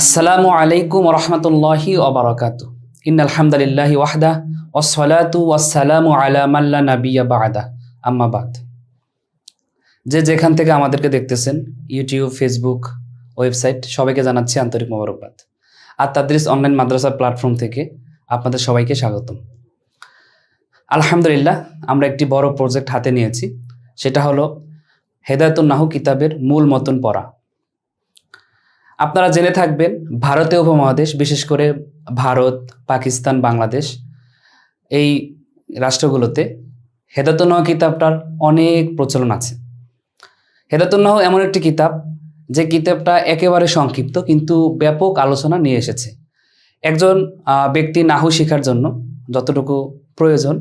আসসালামু আলাইকুম রহমতুল্লাহি ওবারাকাতু। ইন্নাল হামদুলিল্লাহি ওয়াহদা ওয়াসসালাতু ওয়াসসালামু আলা মান লা নাবিয়্যা বা'দা আম্মা বাদ। যে যেখান থেকে আমাদেরকে দেখতেছেন, ইউটিউব, ফেসবুক, ওয়েবসাইট, সবাইকে জানাচ্ছি আন্তরিক মোবারকবাদ। আর তাদরিস অনলাইন মাদ্রাসা প্ল্যাটফর্ম থেকে আপনাদের সবাইকে স্বাগতম। আলহামদুলিল্লাহ, আমরা একটি বড় প্রজেক্ট হাতে নিয়েছি। সেটা হলো হেদায়েতুন নাহু কিতাবের মূল মতন পড়া। আপনারা জেনে থাকবেন, ভারতীয় উপমহাদেশ, বিশেষ করে ভারত, পাকিস্তান, বাংলাদেশ, এই রাষ্ট্রগুলোতে হেদায়েতুন নাহু কিতাবটার অনেক প্রচলন আছে। হেদায়েতুন নাহু এমন একটি কিতাব, যে কিতাবটা একেবারে সংক্ষিপ্ত কিন্তু ব্যাপক আলোচনা নিয়ে এসেছে। একজন ব্যক্তি নাহু শেখার জন্য যতটুকু প্রয়োজন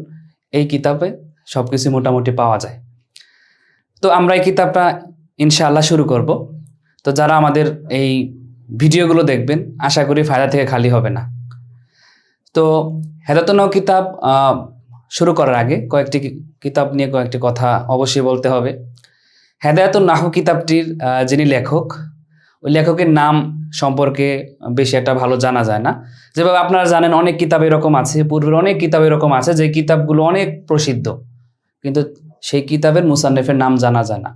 এই কিতাবে সব কিছু মোটামুটি পাওয়া যায়। তো আমরা এই কিতাবটা ইনশাআল্লাহ শুরু করব। তো যারা আমাদের এই ভিডিওগুলো দেখবেন, আশা করি ফায়দা থেকে খালি হবে না। তো হেদায়েতুন নাহু কিতাব শুরু করার আগে কয়েকটি কিতাব নিয়ে কয়েকটি কথা অবশ্যই বলতে হবে। হেদায়েতুন নাহু কিতাবটির যিনি লেখক, ওই লেখকের নাম সম্পর্কে বেশি একটা ভালো জানা যায় না। যেভাবে আপনারা জানেন, অনেক কিতাব এরকম আছে, পূর্বের অনেক কিতাব এরকম আছে যে কিতাবগুলো অনেক প্রসিদ্ধ, কিন্তু সেই কিতাবের মুসান্নিফের নাম জানা যায় না।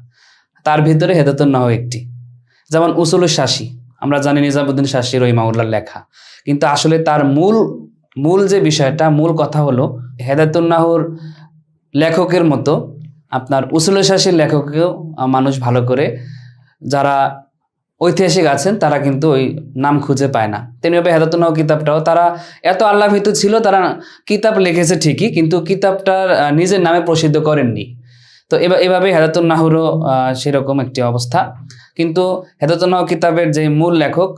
তার ভিতরে হেদায়েতুন নাহু একটি। যেমন উসুলুশ শাসি, আমরা জানি নিজামুদ্দিন শাসি রহিমাহুল্লাহর লেখা, কিন্তু আসলে তার মূল যে বিষয়টা, মূল কথা হলো হেদায়েতুন নাহুর লেখকের মতো আপনার উসুলুশ শাসির লেখককেও মানুষ ভালো করে, যারা ঐতিহাসিক আছেন তারা কিন্তু ওই নাম খুঁজে পায় না। তেমনিভাবে হেদায়েতুন নাহু কিতাবটাও তারা এত আল্লাহভীতু ছিল, তারা কিতাব লিখেছে ঠিকই, কিন্তু কিতাবটার নিজের নামে প্রসিদ্ধ করেননি। তো এভাবে হেদায়েতুন নাহুরও সেরকম একটি অবস্থা। কিন্তু হেদায়েতুন নাহু কিতাবের যে মূল লেখক,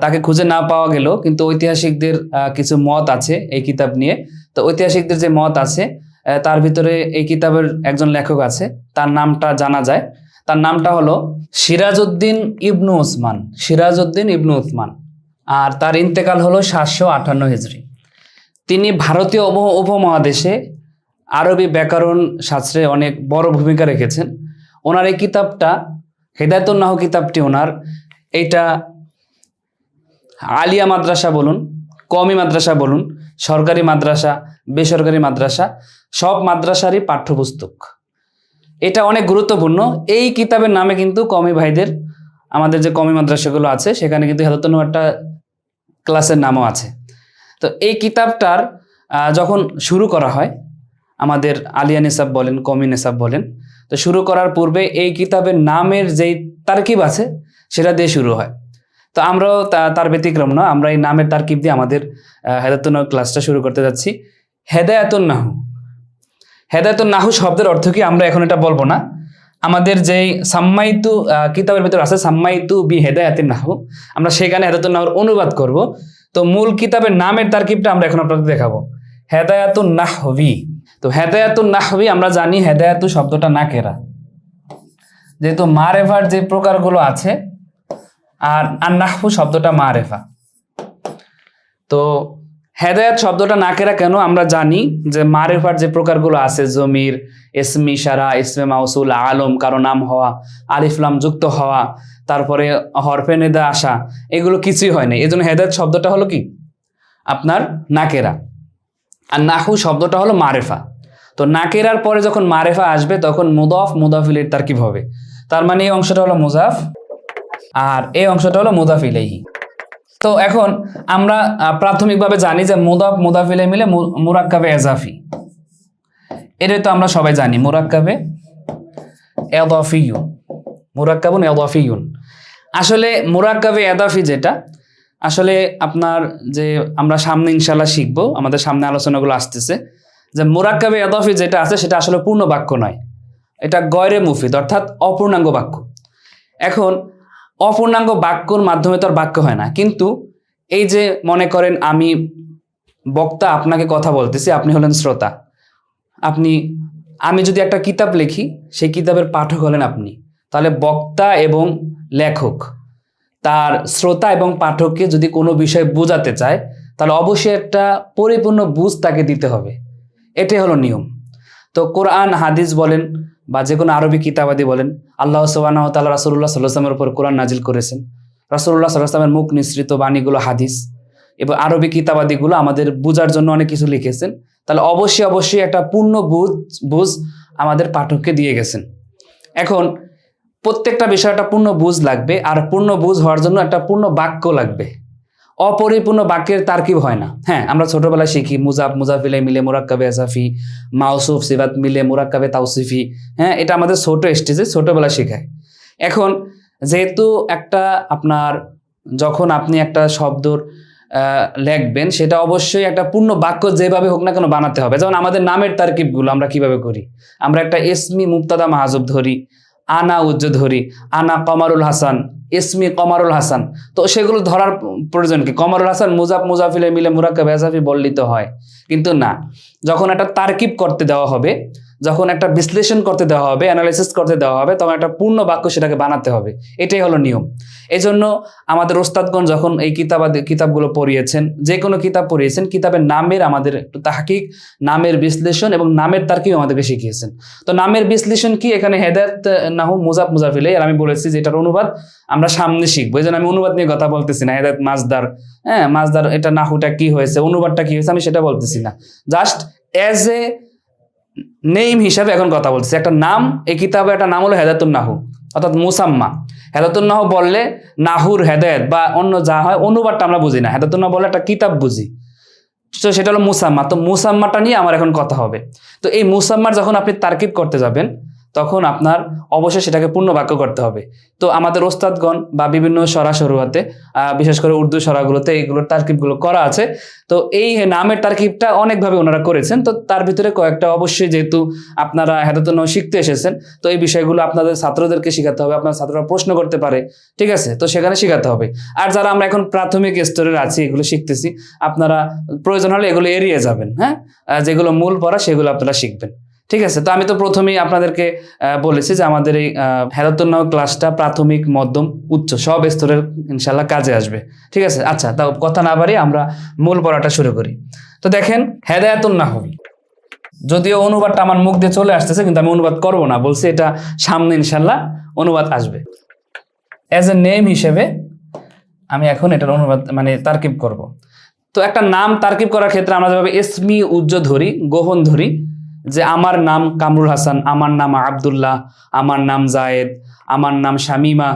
তাকে খুঁজে না পাওয়া গেলেও কিন্তু ঐতিহাসিকদের কিছু মত আছে এই কিতাব নিয়ে। তো ঐতিহাসিকদের যে মত আছে, তার ভিতরে এই কিতাবের একজন লেখক আছে, তার নামটা জানা যায়। তার নামটা হলো সিরাজউদ্দিন ইবনু উসমান। সিরাজউদ্দিন ইবনু উসমান। আর তার ইন্তেকাল হলো 758 হিজরি। তিনি ভারতীয় উপমহাদেশে আরবি ব্যাকরণ শাস্ত্রে অনেক বড় ভূমিকা রেখেছেন। ওনার এই কিতাবটা, হেদায়েতুন নাহু কিতাবটি, ওনার এইটা আলিয়া মাদ্রাসা বলুন, কওমি মাদ্রাসা বলুন, সরকারি মাদ্রাসা, বেসরকারি মাদ্রাসা, সব মাদ্রাসারই পাঠ্যপুস্তক। এটা অনেক গুরুত্বপূর্ণ। এই কিতাবের নামে কিন্তু কওমি ভাইদের, আমাদের যে কওমি মাদ্রাসাগুলো আছে, সেখানে কিন্তু হেদায়েতুন নাহু একটা ক্লাসের নামও আছে। তো এই কিতাবটার যখন শুরু করা হয়, আমাদের আলিয়া নিসাব বলেন, কওমি নিসাব বলেন, তো শুরু করার পূর্বে এই কিতাবের নামের যেই তারকিব আছে সেটা দিয়ে শুরু হয়। তো আমরাও তার ব্যতিক্রম না, আমরা এই নামের তারকিব দিয়ে আমাদের হেদায়েতুন নাহু ক্লাসটা শুরু করতে যাচ্ছি। হেদায়েতুন নাহু, হেদায়েতুন নাহু শব্দের অর্থ কি আমরা এখন এটা বলবো না। আমাদের যেই সাম্মাইতু কিতাবের ভিতর আছে, সাম্মাইতু বি হেদায়েতুন নাহু, আমরা সেখানে হেদায়েতুন নাহুর অনুবাদ করব। তো মূল কিতাবের নামের তারকিবটা আমরা এখন আপনাদের দেখাবো। হেদায়েতুন নাহবি। তো হেদায়েতুন নাহবি, আমরা জানি হেদায়েতু শব্দটা নাকেরা, যেহেতু মারেফার যে প্রকারগুলো আছে, আর নাহবু শব্দটা মারেফা। তো হেদায়েত শব্দটা নাকেরা কেন? আমরা জানি যে মারেফার যে প্রকারগুলো আছে, জমির, ইসমি ইশারা, ইসমে মাউসুল, আলম, কারো নাম হওয়া, আলিফ লাম যুক্ত হওয়া, তারপরে হরফে নেদা আসা, এগুলো কিছুই হয় না। এই জন্য হেদায়েত শব্দটা হলো কি আপনার নাকেরা, আর নাহু শব্দটা হলো মারেফা। তো নাকেরার পরে যখন মারেফা আসবে, তখন মুদাফ মুদাফ ইলাইহির তারকিব হবে। তার মানে এই অংশটা হলো মুজাফ, আর এই অংশটা হলো মুদাফ ইলাইহি। তো এখন আমরা প্রাথমিকভাবে জানি যে মুদাফ মুদাফ ইলাইহি মিলে মুরাক্কাবে এজাফি। এটাই তো আমরা সবাই জানি, মুরাক্কাবে এদাফিয়ুন, মুরাক্কাবুন এদাফিয়ুন। আসলে মুরাক্কাবে এদাফি যেটা, আসলে আপনার যে আমরা সামনে ইনশাআল্লাহ শিখবো, আমাদের সামনে আলোচনাগুলো আসতেছে, যে মুরাক্কাবে এদাফি যেটা আছে সেটা আসলে পূর্ণ বাক্য নয়, এটা গয়রে মুফিদ, অর্থাৎ অপূর্ণাঙ্গ বাক্য। এখন অপূর্ণাঙ্গ বাক্যর মাধ্যমে তো আর বাক্য হয় না, কিন্তু এই যে মনে করেন আমি বক্তা, আপনাকে কথা বলতেছি, আপনি হলেন শ্রোতা। আমি যদি একটা কিতাব লিখি, সেই কিতাবের পাঠক হলেন আপনি, তাহলে বক্তা এবং লেখক তার শ্রোতা এবং পাঠককে যদি কোনো বিষয় বোঝাতে চায়, তাহলে অবশ্যই একটা পরিপূর্ণ বুঝ তাকে দিতে হবে। এটাই হলো নিয়ম। তো কোরআন হাদিস বলেন বা যে কোনো আরবি কিতাবাদি বলেন, আল্লাহ সুবহানাহু ওয়া তাআলা রাসূলুল্লাহ সাল্লাল্লাহু আলাইহি ওয়াসাল্লামের উপর কোরআন নাজিল করেছেন। রাসূলুল্লাহ সাল্লাল্লাহু আলাইহি ওয়াসাল্লামের মুখ নিঃসৃত বাণীগুলো হাদিস এবং আরবি কিতাবাদিগুলো আমাদের বোঝার জন্য অনেক কিছু লিখেছেন। তাহলে অবশ্যই একটা পূর্ণ বুঝ আমাদের পাঠককে দিয়ে গেছেন। এখন প্রত্যেকটা বিষয় একটা পূর্ণ বুঝ লাগবে, আর পূর্ণ বুঝ হওয়ার জন্য একটা পূর্ণ বাক্য লাগবে। অপরিপূর্ণ বাক্যের তারকিব হয় না। হ্যাঁ, আমরা ছোটবেলায় শিখি মুজাফ মুজাফিলে মিলে মুরাক্কাবে আসাফি, মাউসুফ সিফাত মিলে মুরাক্কাবে তাওসিফি। হ্যাঁ, এটা আমাদের ছোট স্টেজে ছোটবেলা শেখায়। এখন যেহেতু একটা আপনার যখন আপনি একটা শব্দর লিখবেন, সেটা অবশ্যই একটা পূর্ণ বাক্য যেভাবে হোক না কেন বানাতে হবে। যেমন আমাদের নামের তারকিবগুলো আমরা কিভাবে করি, আমরা একটা ইসমি মুবতাদা মাহাজুব ধরি, আনা উজ্জ ধরি, আনা কমারুল হাসান, ইসমি কমারুল হাসান। তো সেগুলো ধরার প্রয়োজন কি? কমারুল হাসান মুজাফ মুজাফিলে মিলে মুরাক্কাব আসাফি বললেই তো হয়, কিন্তু না। যখন একটা তারকিব করতে দেওয়া হবে, যখন একটা বিশ্লেষণ করতে দেওয়া হবে, অ্যানালাইসিস করতে দেওয়া হবে, তখন একটা পূর্ণ বাক্য সেটাকে বানাতে হবে। এটাই হলো নিয়ম। এই জন্য আমাদের ওস্তাদগণ যখন এই কিতাবগুলো পড়িয়েছেন, যে কোনো কিতাব পড়িয়েছেন, কিতাবের নামের আমাদের একটু তাহকিক, নামের বিশ্লেষণ এবং নামের তারকিব আমাদেরকে শিখিয়েছেন। তো নামের বিশ্লেষণ কি, এখানে হেদায়েত নাহু মুজাফ মুজাফিলে, আর আমি বলেছি যে এটার অনুবাদ আমরা সামনে শিখবো। এই জন্য আমি অনুবাদ নিয়ে কথা বলতেছি না। হেদায়েত মাজদার, হ্যাঁ মাজদার, এটা নাহুটা কি হয়েছে, অনুবাদটা কি হয়েছে, আমি সেটা বলতেছি না। জাস্ট এজ এ নেম হিসাবে এখন কথা বলছি। একটা নাম, এই কিতাবে একটা নাম হলো হেদায়েতুন নাহু, অর্থাৎ মুসাম্মা। হেদায়েতুন নাহু বললে নাহুর হেদায়েত বা অন্য যা হয় অনুবাদটা আমরা বুঝি না। হেদায়েতুন নাহু বললে একটা কিতাব বুঝি, তো সেটা হলো মুসাম্মা। তো মুসাম্মাটা নিয়ে আমার এখন কথা হবে। তো এই মুসাম্মার যখন আপনি তারকিব করতে যাবেন, তখন আপনার অবশ্যই সেটাকে পূর্ণ বাক্য করতে হবে। তো আমাদের ওস্তাদগণ বা বিভিন্ন সরা শরুয়াতে, বিশেষ করে উর্দু সরাগুলোতে এইগুলোর তারকিবগুলো করা আছে। তো এই নামের তারকিবটা অনেকভাবে ওনারা করেছেন। তো তার ভিতরে কয়েকটা অবশ্যই, যেহেতু আপনারা হেদায়েতুন নাহু শিখতে এসেছেন, তো এই বিষয়গুলো আপনাদের ছাত্রদেরকে শেখাতে হবে। আপনার ছাত্ররা প্রশ্ন করতে পারে, ঠিক আছে, তো সেখানে শেখাতে হবে। আর যারা আমরা এখন প্রাথমিক স্তরের আছি, এগুলো শিখতেছি, আপনারা প্রয়োজন হলে এগুলো এড়িয়ে যাবেন। হ্যাঁ, যেগুলো মূল পড়া সেগুলো আপনারা শিখবেন, ঠিক আছে। তো আমি তো প্রথমেই আপনাদেরকে বলেছি যে আমাদের এই হেদায়েতুন নাহু ক্লাসটা প্রাথমিক, মধ্যম, উচ্চ সব স্তরের ইনশাল্লাহ কাজে আসবে, ঠিক আছে। আচ্ছা, তাও কথা না বাড়িয়ে আমরা মূল পড়াটা শুরু করি। তো দেখেন, হেদায়েতুন নাহু, যদিও অনুবাদটা আমার মুখ দিয়ে চলে আসতেছে, কিন্তু আমি অনুবাদ করব না, বলছি এটা সামনে ইনশাল্লাহ অনুবাদ আসবে। অ্যাজ এ নেম হিসেবে আমি এখন এটার অনুবাদ মানে তারকিব করব। তো একটা নাম তারকিব করার ক্ষেত্রে আমরা যেভাবে ইসমি উজ্জ ধরি, গোপন ধরি, যে আমার নাম কামরুল হাসান, আমার নাম আব্দুল্লাহ, আমার নাম জায়েদ, আমার নাম শামিমা,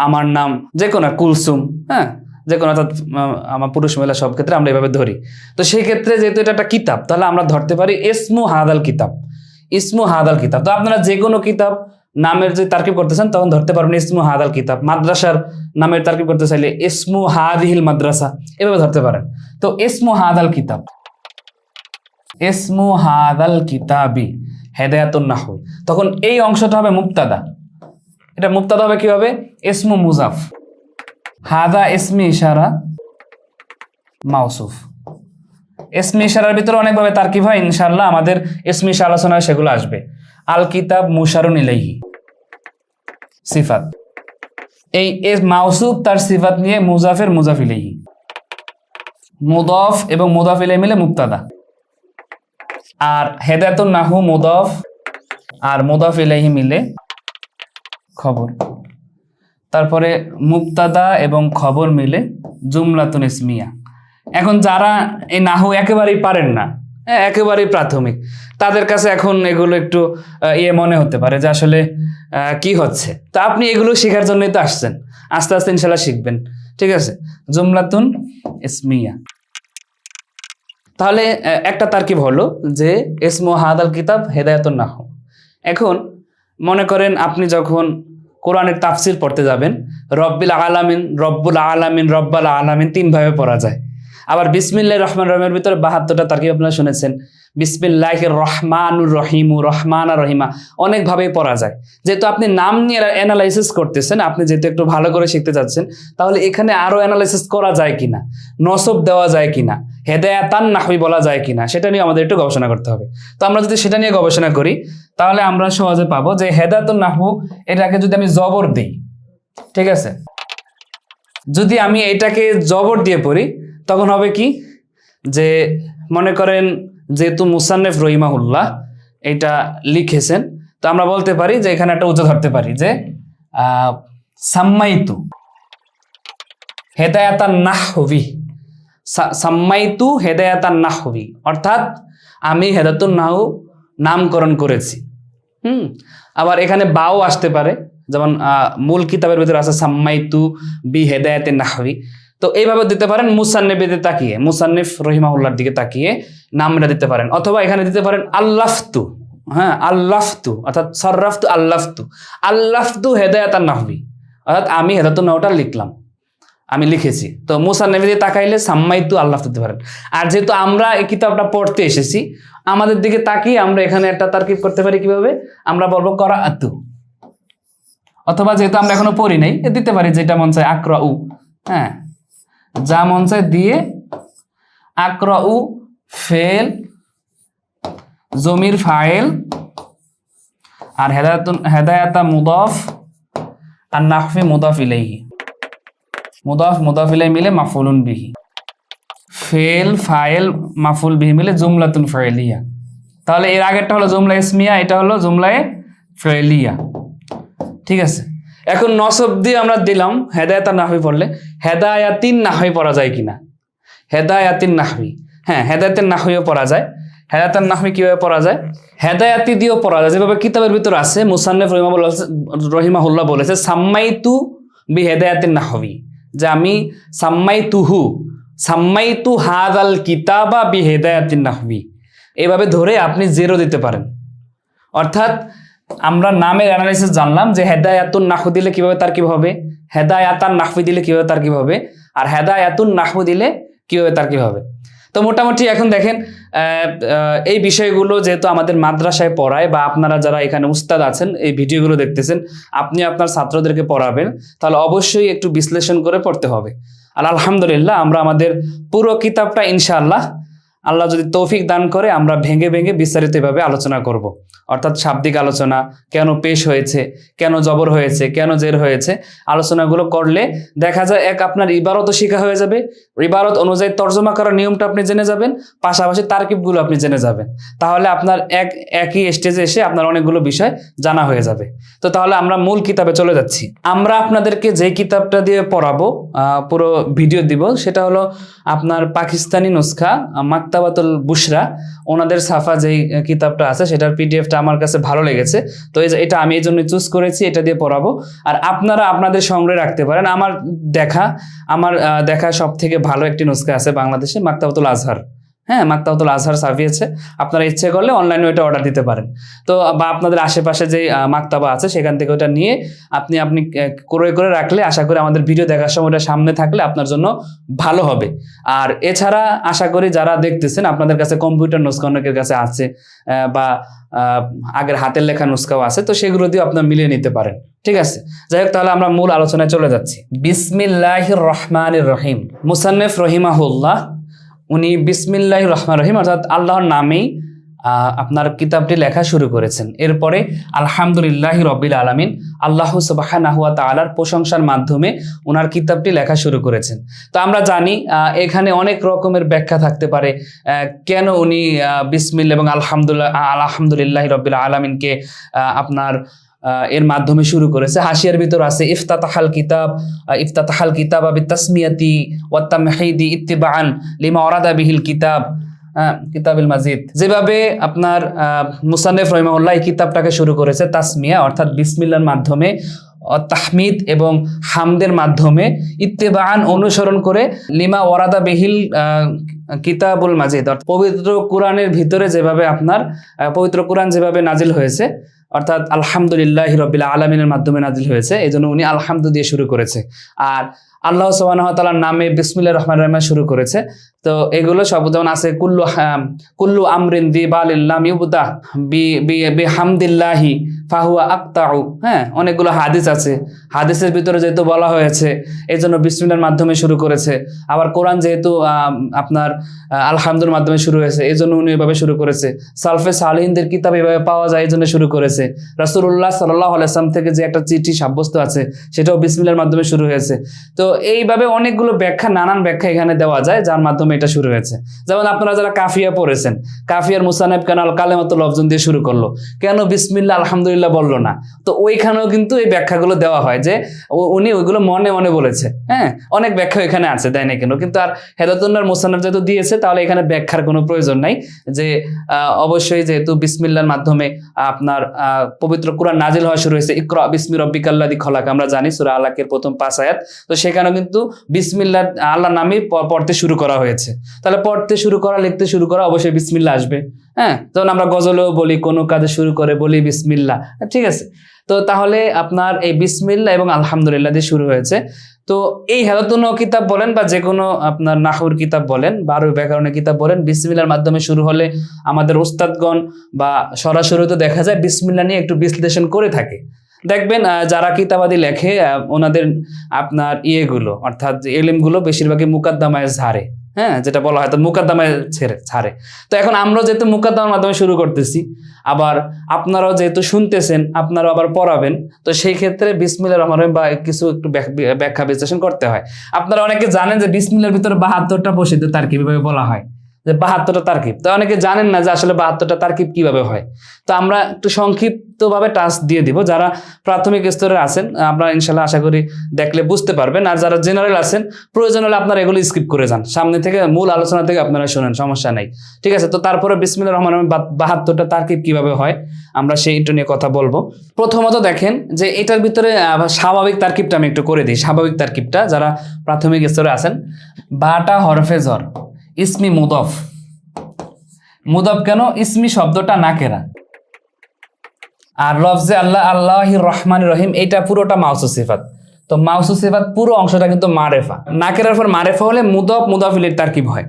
আমার নাম যে কোনো কুলসুম, হ্যাঁ যে কোনো, অর্থাৎ আমার পুরুষ মহিলা সব ক্ষেত্রে আমরা এভাবে ধরি। তো সেই ক্ষেত্রে যেহেতু এটা একটা কিতাব, তাহলে আমরা ধরতে পারি ইসমু হাদাল কিতাব, ইসমু হাদাল কিতাব। তো আপনারা যে কোনো কিতাব নামের যে তারকিব করতেছেন, তখন ধরতে পারবেন ইসমু হাদাল কিতাব। মাদ্রাসার নামের তারকিব করতে চাইলে ইসমু হাদিহিল মাদ্রাসা, এভাবে ধরতে পারেন। তো ইসমু হাদাল কিতাব, ইসমু হাদাল কিতাবি হেদায়াতুন নাহু, তখন এই অংশটা হবে মুবতাদা। এটা মুবতাদা হবে কি হবে? ইসমু মুজাফ, হাদা ইসমি ইশারা মাউসুফ। ইসমি ইশারার ভিতরে অনেকভাবে তারকিব হয়, ইনশাআল্লাহ আমাদের ইসমি ইশারা আলোচনায় সেগুলো আসবে। আল কিতাব মুশারুন ইলাইহি, সিফাত। এই মাউসুফ তার সিফাত নিয়ে মুজাফের মুজাফ ইলাইহি, মুদাফ এবং মুদাফ ইলাইহি মিলে মুবতাদা। আর হেদায়েতুন নাহু মুদাফ আর মুদাফ ইলাইহি মিলে খবর। তারপরে মুবতাদা এবং খবর মিলে জুমলাতুন ইসমিয়া। এখন যারা এই নাহু একেবারেই পারেন না, একেবারেই প্রাথমিক, তাদের কাছে এখন এগুলো একটু মনে হতে পারে যে আসলে কি হচ্ছে। তা আপনি এগুলো শেখার জন্যই তো আসছেন, আস্তে আস্তে ইনশাল্লাহ শিখবেন, ঠিক আছে। জুমলাতুন ইসমিয়া, তাহলে একটা তারকিব হলো যে ইসমু হাদাল কিতাব হেদায়াতুন নাহু। এখন মনে করেন আপনি যখন কোরআনের তাফসির পড়তে যাবেন, রব্বিল আলামিন, রব্বুল আলামিন, রব্বাল আলামিন 3 ভাবে পড়া যায়। আবার বিসমিল্লাহির রহমানির রহিমের ভিতরে 72টা তারকিব আপনারা শুনেছেন। বিসমিল্লাহির রহমানুর রহিম, রহমানা রহিমা, অনেকভাবেই পড়া যায়। যেহেতু আপনি নাম নিয়ে অ্যানালাইসিস করতেছেন, আপনি যেহেতু একটু ভালো করে শিখতে যাচ্ছেন, তাহলে এখানে আরো অ্যানালাইসিস করা যায় কিনা, নসব দেওয়া যায় কিনা, হেদায়াতান নাহু বলা যায় কিনা, সেটা নিয়ে আমাদের একটু গবেষণা করতে হবে। তো আমরা যদি সেটা নিয়ে গবেষণা করি, তাহলে আমরা সহজে পাবো যে হেদায়াতুন নাহু এটাকে যদি আমি জবর দিই, ঠিক আছে, যদি আমি এটাকে জবর দিয়ে পড়ি, তখন হবে কি, যে মনে করেন যেহেতু মুসান্নেফ রহিমাহুল্লাহ এটা লিখেছেন, তো আমরা বলতে পারি যে এখানে একটা উচ্চ ধরতে পারি যে সাম্মাইতু, হেদায়াতান নাহবি, সাম্মাইতু হেদায়াতান নাহবি, অর্থাৎ আমি হেদায়াতুন নাহু নামকরণ করেছি। আবার এখানে বাও আসতে পারে, যেমন মূল কিতাবের ভিতরে আছে সাম্মাইতু বি হেদায়াতিন নাহবি। তো এইভাবে দিতে পারেন মুসান্নিফের তাকিয়ে, মুসান্নিফ রহিমাহুল্লাহর দিকে তাকিয়ে নামটা দিতে পারেন, অথবা এখানে দিতে পারেন আল্লাফতু, হ্যাঁ আল্লাফতু, অর্থাৎ সররাফতু আল্লাফতু, আল্লাফতু হেদায়াতান নাহবি, অর্থাৎ আমি হেদায়াতুন নাহুটা লিখলাম, আমি লিখেছি। তো মুসান্নিফের দিকে তাকাইলে সাম্মাইতু আল্লাফতু দিতে পারেন। আর যেহেতু আমরা এই কিতাবটা পড়তে এসেছি, আমাদের দিকে তাকিয়ে আমরা এখানে একটা তারকিব করতে পারি কিভাবে, আমরা বলবো করাআতু, অথবা যেহেতু আমরা এখনো পড়ি নাই দিতে পারি যেটা মন চায় আকরাউ, হ্যাঁ যা মন চায় দিয়ে আকরাউ ফেল জমির ফাইল আর হেদায়াতা মুদাফ আর নাহফি মুদাফ ইলাইহি, মুদাফ মুদাফ ইলাইহি মিলে মাফউলুন বিহি, ফেল ফাইল মাফউল বিহি মিলে জুমলাতুন ফাইলিয়া। তাহলে এর আগেরটা হলো জুমলা ইসমিয়া, এটা হলো জুমলায়ে ফাইলিয়া, ঠিক আছে। এখন নসব দিয়ে আমরা দিলাম হেদায়াতান নাহবি পড়লে, হেদায়াতিন নাহবি পড়া যায় কিনা, হেদায়াতিন নাহবি, হ্যাঁ হেদায়াতিন নাহবিও পড়া যায়। হেদায়াতান নাহবি কিভাবে পড়া যায়, হেদায়াতি দিয়েও পড়া যায়, যেভাবে কিতাবের ভিতর আছে। মুসান্নিফ রহিমাহুল্লাহ বলেছে সাম্মাইতু বি হেদায়াতিন নাহবি, যে আমি সাম্মাইতু হাযাল কিতাবা বি হেদায়াতিন নাহবি, এভাবে ধরে আপনি 0 দিতে পারেন। অর্থাৎ আমরা নামের অ্যানালাইসিস জানলাম যে হেদায়াতুন নাহু দিলে কিভাবে তারকিব হবে, হেদায়াতান নাহবি দিলে কিভাবে তারকিব হবে, আর হেদায়াতুন নাহু দিলে কিভাবে তারকিব হবে। তো মোটামুটি এখন দেখেন এই বিষয়গুলো যেহেতু আমাদের মাদ্রাসায় পড়ায়, বা আপনারা যারা এখানে উস্তাদ আছেন এই ভিডিওগুলো দেখতেছেন, আপনি আপনার ছাত্রদেরকে পড়াবেন, তাহলে অবশ্যই একটু বিশ্লেষণ করে পড়তে হবে। আর আলহামদুলিল্লাহ আমরা আমাদের পুরো কিতাবটা ইনশাআল্লাহ আল্লাহ যদি তৌফিক দান করে আমরা ভেঙে ভেঙে বিস্তারিতভাবে আলোচনা করব। অর্থাৎ শাব্দিক আলোচনা, কেন পেশ হয়েছে, কেন জবর হয়েছে, কেন জের হয়েছে, আলোচনাগুলো করলে দেখা যায় এক আপনার ইবারতও শিখা হয়ে যাবে, ইবারত অনুযায়ী তর্জমা করার নিয়মটা আপনি জেনে যাবেন, পাশাপাশি তারকিবগুলো আপনি জেনে যাবেন। তাহলে আপনার একই স্টেজে এসে আপনার অনেকগুলো বিষয় জানা হয়ে যাবে। তো তাহলে আমরা মূল কিতাবে চলে যাচ্ছি। আমরা আপনাদেরকে যে কিতাবটা দিয়ে পড়াবো, পুরো ভিডিও দিব, সেটা হলো আপনার পাকিস্তানি নুসখা মাকতাবাতুল বুশরা, ওনাদের সাফা যেই কিতাবটা আছে সেটার পিডিএফটা আমার কাছে ভালো লেগেছে, তো এটা আমি এই জন্য চুজ করেছি, এটা দিয়ে পড়াবো। আর আপনারা আপনাদের সংগ্রহে রাখতে পারেন। আমার দেখা সব থেকে ভালো একটি নুসখা আছে বাংলাদেশে, মাকতাবাতুল আজহার, হ্যাঁ মাকতাবাতুল আজহার সাফি আছে, আপনারা ইচ্ছে করলে অনলাইনে ওইটা অর্ডার দিতে পারেন। তো বা আপনাদের আশেপাশে যে মাকতাবা আছে সেখান থেকে ওটা নিয়ে আপনি ক্রয় করে রাখলে আশা করি আমাদের ভিডিও দেখার সময় ওটা সামনে থাকলে আপনার জন্য ভালো হবে। আর এছাড়া আশা করি যারা দেখতেছেন আপনাদের কাছে কম্পিউটার নুসখা অনেকের কাছে আছে, বা আগের হাতের লেখা নুসখাও আছে, তো সেগুলো দিয়ে আপনারা মিলিয়ে নিতে পারেন, ঠিক আছে। যাই হোক, তাহলে আমরা মূল আলোচনায় চলে যাচ্ছি। বিসমিল্লাহির রহমানির রহিম। মুসান্নিফ রহিমাহুল্লাহ উনি বিসমিল্লাহির রহমানির রহিম অর্থাৎ আল্লাহর নামেই আপনার কিতাবটি লেখা শুরু করেছেন। এরপরে আলহামদুলিল্লাহি রব্বিল আলামিন, আল্লাহ সুবহানাহু ওয়া তাআলার প্রশংসার মাধ্যমে ওনার কিতাবটি লেখা শুরু করেছেন। তো আমরা জানি এখানে অনেক রকমের ব্যাখ্যা থাকতে পারে, কেন উনি বিসমিল্লাহ এবং আলহামদুলিল্লাহি রব্বিল আলামিনকে আপনার এর মাধ্যমে শুরু করেছে। হাসিয়ার ভিতর আছে ইফতাতাহাল কিতাব বিতাসমিয়াতি ওয়াত তামহিদি ইত্তিবাআন লিমা ওয়ারাদা বিহিল কিতাবিল মাজিদ। যেভাবে আপনার মুসান্নিফ রহিমাহুল্লাহ এই কিতাবটাকে শুরু করেছে তাসমিয়া অর্থাৎ বিসমিল্লাহর মাধ্যমে, তাহমিদ এবং হামদের মাধ্যমে, ইত্তিবাআন অনুসরণ করে, লিমা ওয়ারাদা বিহিল কিতাবুল মাজিদ অর্থাৎ পবিত্র কোরআনের ভিতরে যেভাবে আপনার পবিত্র কোরআন যেভাবে নাজিল হয়েছে, অর্থাৎ আলহামদুলিল্লাহি রব্বিল আলামিনের মাধ্যমে নাজিল হয়েছে, এই জন্য উনি আলহামদু দিয়ে শুরু করেছে। আর আল্লাহ সুবহানাহু ওয়া তাআলার নামে বিসমিল্লাহির রহমানির রহিম শুরু করেছে। তো এগুলো সব যেমন আছে কুল্লু আমরিন দিবালিল লাম ইউবদা বিহামদিল্লাহি ফাহুয়া আকতাউ, হ্যাঁ অনেকগুলো হাদিস আছে, হাদিসের ভিতরে যেহেতু বলা হয়েছে এই জন্য বিসমিল্লাহর মাধ্যমে শুরু করেছে। আবার কোরআন যেহেতু আপনার আলহামদুর মাধ্যমে শুরু হয়েছে এই জন্য উনি এভাবে শুরু করেছে। সালফে সালিহিনদের কিতাব এভাবে পাওয়া যায় এই জন্য শুরু করেছে। রাসূলুল্লাহ সাল্লাল্লাহু আলাইহি ওয়াসাল্লাম থেকে যে একটা চিঠি সাব্যস্ত আছে সেটাও বিসমিল্লাহর মাধ্যমে শুরু হয়েছে। তো এইভাবে অনেকগুলো ব্যাখ্যা, নানান ব্যাখ্যা এখানে দেওয়া যায় যার মাধ্যমে এটা শুরু হয়েছে। যেমন আপনারা যারা কাফিয়া পড়েছেন, কাফিয়ার মুসান্নিফ কেন আল কালেমাতুল লফজুন দিয়ে শুরু করলো, কেন বিসমিল্লাহ আলহামদুলিল্লাহ বিসমিল্লাহ বললো না। তো ওইখানেও কিন্তু এই ব্যাখ্যাগুলো দেওয়া হয় যে উনি ওইগুলো মনে মনে বলেছে। হ্যাঁ, অনেক ব্যাখ্যা এখানে আছে, দেয় না কেন, কিন্তু আর হেদায়াতুন মুসান্নাফ যেহেতু দিয়েছে তাহলে এখানে ব্যাখ্যার কোনো প্রয়োজন নাই। যে অবশ্যই যেহেতু বিসমিল্লাহর মাধ্যমে আপনার পবিত্র কুরআন নাজিল হওয়া শুরু হয়েছে, ইকরা বিসমি রাব্বিকাল্লাযী খলাক, আমরা জানি সূরা আলাকের প্রথম 5 আয়াত। তো সেখানেও কিন্তু বিসমিল্লাহ আল্লাহর নামেই পড়তে শুরু করা হয়েছে। তাহলে পড়তে শুরু করা, লিখতে শুরু করা, অবশ্যই বিসমিল্লাহ আসবে। হ্যাঁ, যেমন আমরা গজলেও বলি, কোনো কাজে শুরু করে বলি বিসমিল্লাহ, ঠিক আছে। তো তাহলে আপনার এই বিসমিল্লাহ এবং আলহামদুলিল্লাহ দিয়ে শুরু হয়েছে। তো এই হেদায়াতুন কিতাব বলেন বা যে কোনো আপনার নাহউর কিতাব বলেন বা আরবি ব্যাকরণের কিতাব বলেন, বিসমিল্লাহর মাধ্যমে শুরু হলে আমাদের ওস্তাদগণ বা সরাসরি তো দেখা যায় বিসমিল্লাহ নিয়ে একটু বিশ্লেষণ করে থাকে। দেখবেন যারা কিতাবাদি লেখে ওনাদের আপনার ইয়েগুলো অর্থাৎ ইলমগুলো বেশিরভাগই মুকাদ্দামায় ঝাড়ে। হ্যাঁ, যেটা বলা হয় তো মুকাদ্দামায় ছাড়ে। তো এখন আমরা যেহেতু মুকাদ্দামার মাধ্যমে শুরু করতেছি, আবার আপনারাও যেহেতু শুনতেছেন, আপনারাও আবার পড়াবেন, তো সেই ক্ষেত্রে বিসমিল্লাহির রহমানির রহিম বা কিছু একটু ব্যাখ্যা বিশ্লেষণ করতে হয়। আপনারা অনেকে জানেন যে বিসমিল্লাহর ভিতরে 72টা প্রসিদ্ধ তারকিব কিভাবে বলা হয়, যে 72টা তারকিব। তো অনেকে জানেন না যে আসলে 72টা তারকিব কিভাবে হয়। তো আমরা একটু সংক্ষিপ্তভাবে টাস্ক দিয়ে দিব। যারা প্রাথমিক স্তরে আছেন আপনারা ইনশাল্লাহ আশা করি দেখলে বুঝতে পারবেন, আর যারা জেনারেল আছেন প্রয়োজন হলে আপনারা এগুলো স্কিপ করে যান, সামনে থেকে মূল আলোচনা থেকে আপনারা শুনেন, সমস্যা নাই, ঠিক আছে। তো তারপরে বিসমিল্লাহির রহমানির রহিম 72টা তারকিব কিভাবে হয় আমরা সেইটা নিয়ে কথা বলবো। প্রথমত দেখেন যে এটার ভিতরে স্বাভাবিক তারকিবটা আমি একটু করে দিই। স্বাভাবিক তারকিবটা যারা প্রাথমিক স্তরে আছেন, বাটা হরফে জর, ইসমি মুদফ। মুদফ কেন? ইসমি শব্দটা নাকেরা, আর লফজে আল্লাহ, আল্লাহির রহমানির রহিম, এটা পুরোটা মাউসুফ সিফাত। তো মাউসুফ সিফাত পুরো অংশটা কিন্তু মারেফা। নাকেরার পর মারেফা হলে মুদফ মুদাফ ইলাইহির তারকিব হয়।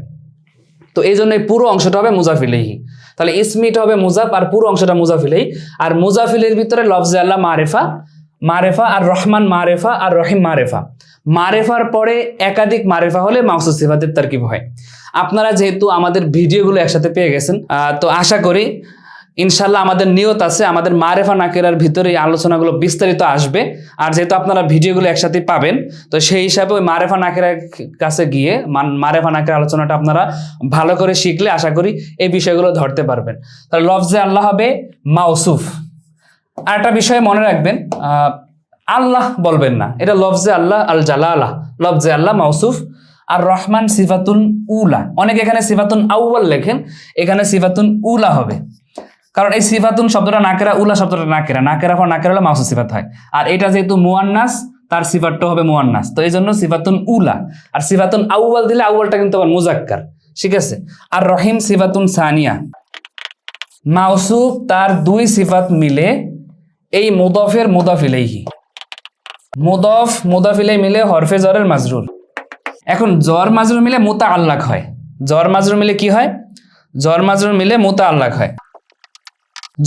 তো এই জন্য এই পুরো অংশটা হবে মুজাফ ইলাইহি। তাহলে ইসমিটা হবে মুজাফ আর পুরো অংশটা মুজাফ ইলাইহি। আর মুজাফ ইলাইহির ভিতরে লফজে আল্লাহ মারেফা, মারেফা আর রহমান মারেফা আর রহিম মারেফা। মারেফার পরে একাধিক মারেফা হলে মাউসুফ সিফাতের তারকিব হয়। আপনারা যেহেতু আমাদের ভিডিওগুলো একসাথে পেয়ে গেছেন, তো আশা করি ইনশাল্লাহ আমাদের নিয়ত আছে আমাদের মারেফা নাকেরার ভিতরে এই আলোচনাগুলো বিস্তারিত আসবে। আর যেহেতু আপনারা ভিডিওগুলো একসাথে পাবেন, তো সেই হিসাবে ওই মারেফা নাকেরার কাছে গিয়ে মারেফা নাকের আলোচনাটা আপনারা ভালো করে শিখলে আশা করি এই বিষয়গুলো ধরতে পারবেন। তাহলে লফজে আল্লাহ হবে মাউসুফ। আর একটা বিষয় মনে রাখবেন, আল্লাহ বলবেন না, এটা লফজে আল্লাহ, আল জালালাহ, লফজে আল্লাহ মাউসুফ। আর রহমান সিফাতুন উলা, অনেকে এখানে সিফাতুন আউয়াল লেখেন, এখানে সিফাতুন উলা হবে, কারণ এই সিফাতুন শব্দটা নাকেরা, উলা শব্দটা নাকেরা, নাকেরা পর নাকেরা হলে মাউসুফ সিফাত হয়। আর এটা যেহেতু মুয়ান্নাস, তার সিফাতটা হবে মুয়ান্নাস, তো এই জন্য সিফাতুন উলা। আর সিফাতুন আউয়াল দিলে আউয়ালটা কিন্তু আবার মুজাক্কার, ঠিক আছে। আর রহিম সিফাতুন সানিয়া, মাউসুফ তার দুই সিফাত মিলে এই মুদফের মুদাফ ইলাইহি, মুদফ মুদাফ ইলাইহি মিলে হরফে জরের মাজরুর। এখন জর মাজরুর মিলে মুতাআল্লাক হয়। জর মাজরুর মিলে কি হয়? জর মাজরুর মিলে মুতাআল্লাক হয়।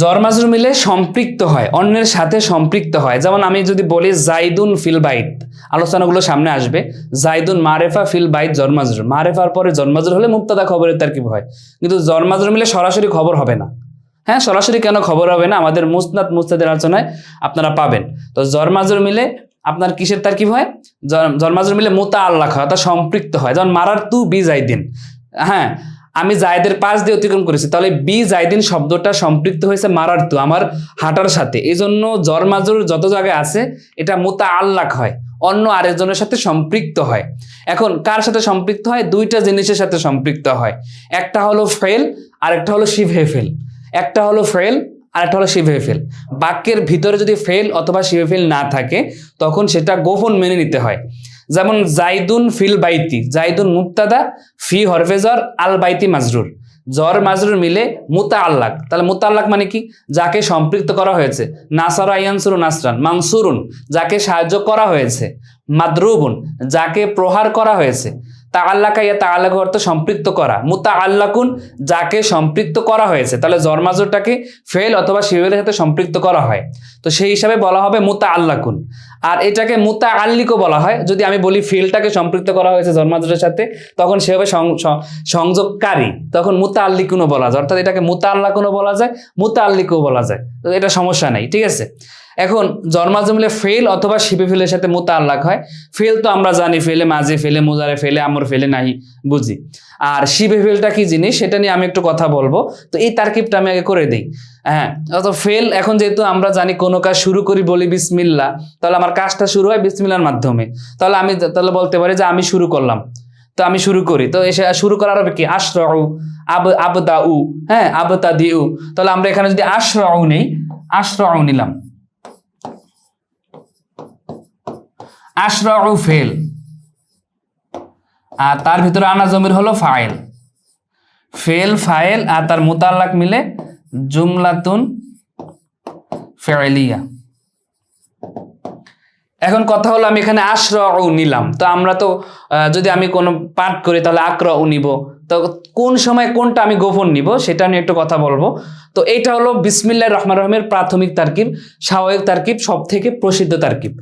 জর মাজরুর মিলে সম্পৃক্ত হয়, অন্যের সাথে সম্পৃক্ত হয়। যেমন আমি যদি বলি জাইদুন ফিল বাইত, আলোচনাগুলো সামনে আসবে। জাইদুন মারেফা ফিল বাইত জর মাজরুর, মারেফার পরে জর মাজরুর হলে মুবতাদা খবরের তারকিব হয়, কিন্তু জর মাজরুর মিলে সরাসরি খবর হবে না। হ্যাঁ, সরাসরি কেন খবর হবে না? আমাদের মুসনাদ মুস্তাদের আলোচনায় আপনারা পাবেন। তো জর মাজরুর মিলে আপনার কিসের তারকিব হয়? জর মাজরুর মিলে মুতাআল্লাক হয়, অর্থাৎ সম্পৃক্ত হয়। যেমন মারার তু বি জাইদিন, হ্যাঁ আমি জায়দের পাশ দিয়ে অতিক্রম করেছি, তাহলে বি জাইদিন শব্দটা সম্পৃক্ত হয়েছে মারার তু, আমার হাঁটার সাথে। এই জন্য জর মাজরুর যত জায়গায় আছে এটা মুতাআল্লাক হয়, অন্য আরেকজনের সাথে সম্পৃক্ত হয়। এখন কার সাথে সম্পৃক্ত হয়? দুইটা জিনিসের সাথে সম্পৃক্ত হয়। একটা হলো ফেল আর একটা হলো শিবহে ফেল। একটা হলো ফেল আর একটা হলো শিবহে ফেল। বাক্যের ভিতরে যদি ফেল অথবা শিবহে ফেল না থাকে তখন সেটা গোপন মেনে নিতে হয়। যেমন জাইদুন ফিল বাইতি, জাইদুন মুবতাদা, ফি হরফে জর, আল বাইতি মাজরুর। জর মাজরুর মিলে মুতাআল্লাক। তাহলে মুতাআল্লাক মানে কি? যাকে সম্পৃক্ত করা হয়েছে। নাসারা ইয়ানসুরু নাসরান, মানসুরুন যাকে সাহায্য করা হয়েছে, মাদরুবুন যাকে প্রহার করা হয়েছে। তাআল্লাকা ইয়া তাআল্লাকা অর্থ সম্পৃক্ত করা, মুতাআল্লাকুন যাকে সম্পৃক্ত করা হয়েছে। তাহলে জর মাজরুরটাকে ফেল অথবা শিবের সাথে সম্পৃক্ত করা হয়, তো সেই হিসাবে বলা হবে মুতাআল্লাকুন। আর এটাকে মুতাআল্লিকও বলা হয়। যদি আমি বলি ফেলটাকে সম্পৃক্ত করা হয়েছে জর মাজরুরের সাথে, তখন সে হবে সংযোগকারী, তখন মুতাআল্লিকুনও বলা যায়। অর্থাৎ এটাকে মুতাআল্লাকুনও বলা যায়, মুতাআল্লিকও বলা যায়, তো এটা সমস্যা নেই, ঠিক আছে। এখন জর মাজরুর মিলে ফেল অথবা শিবে ফেলের সাথে মুতাআল্লাক হয়। ফেল তো আমরা জানি, ফেলে মাজি, ফেলে মুজারে, ফেলে আমর, ফেলে নাহি বুঝি। আর শিবে ফেলটা কি জিনিস সেটা নিয়ে আমি একটু কথা বলবো। তো এই তারকিবটা আমি আগে করে দিই। হ্যাঁ, তো ফেল, এখন যেহেতু আমরা জানি কোনো কাজ শুরু করি বলি বিসমিল্লাহ, তাহলে আমার কাজটা শুরু হয় বিসমিল্লাহর মাধ্যমে। তাহলে আমি বলতে পারি যে আমি শুরু করলাম, তো আমি শুরু করি। তো এসে শুরু করার হবে কি আশরাউ, আবদাউ, হ্যাঁ আবতাদিউ। তাহলে আমরা এখানে যদি আশরাউ নেই, আশরাউ নিলাম, আশরাউ ফেল, আর তার ভিতরে আনা জমির হলো ফাইল, ফেল ফাইল, আর তার মুতাআল্লাক মিলে জুমলাতুন ফি'লিয়া। এখন কথা হলো আমি এখানে আশরাউ নিলাম, তো আমরা তো যদি আমি কোনো পাঠ করি তাহলে আকরাউ নিব, তো কোন সময় কোনটা আমি গোপন নিব সেটা নিয়ে একটু কথা বলবো। তো এইটা হলো বিসমিল্লাহির রহমানির রহিমের প্রাথমিক তারকিব, স্বাভাবিক তারকিব, সব থেকে প্রসিদ্ধ তারকিব,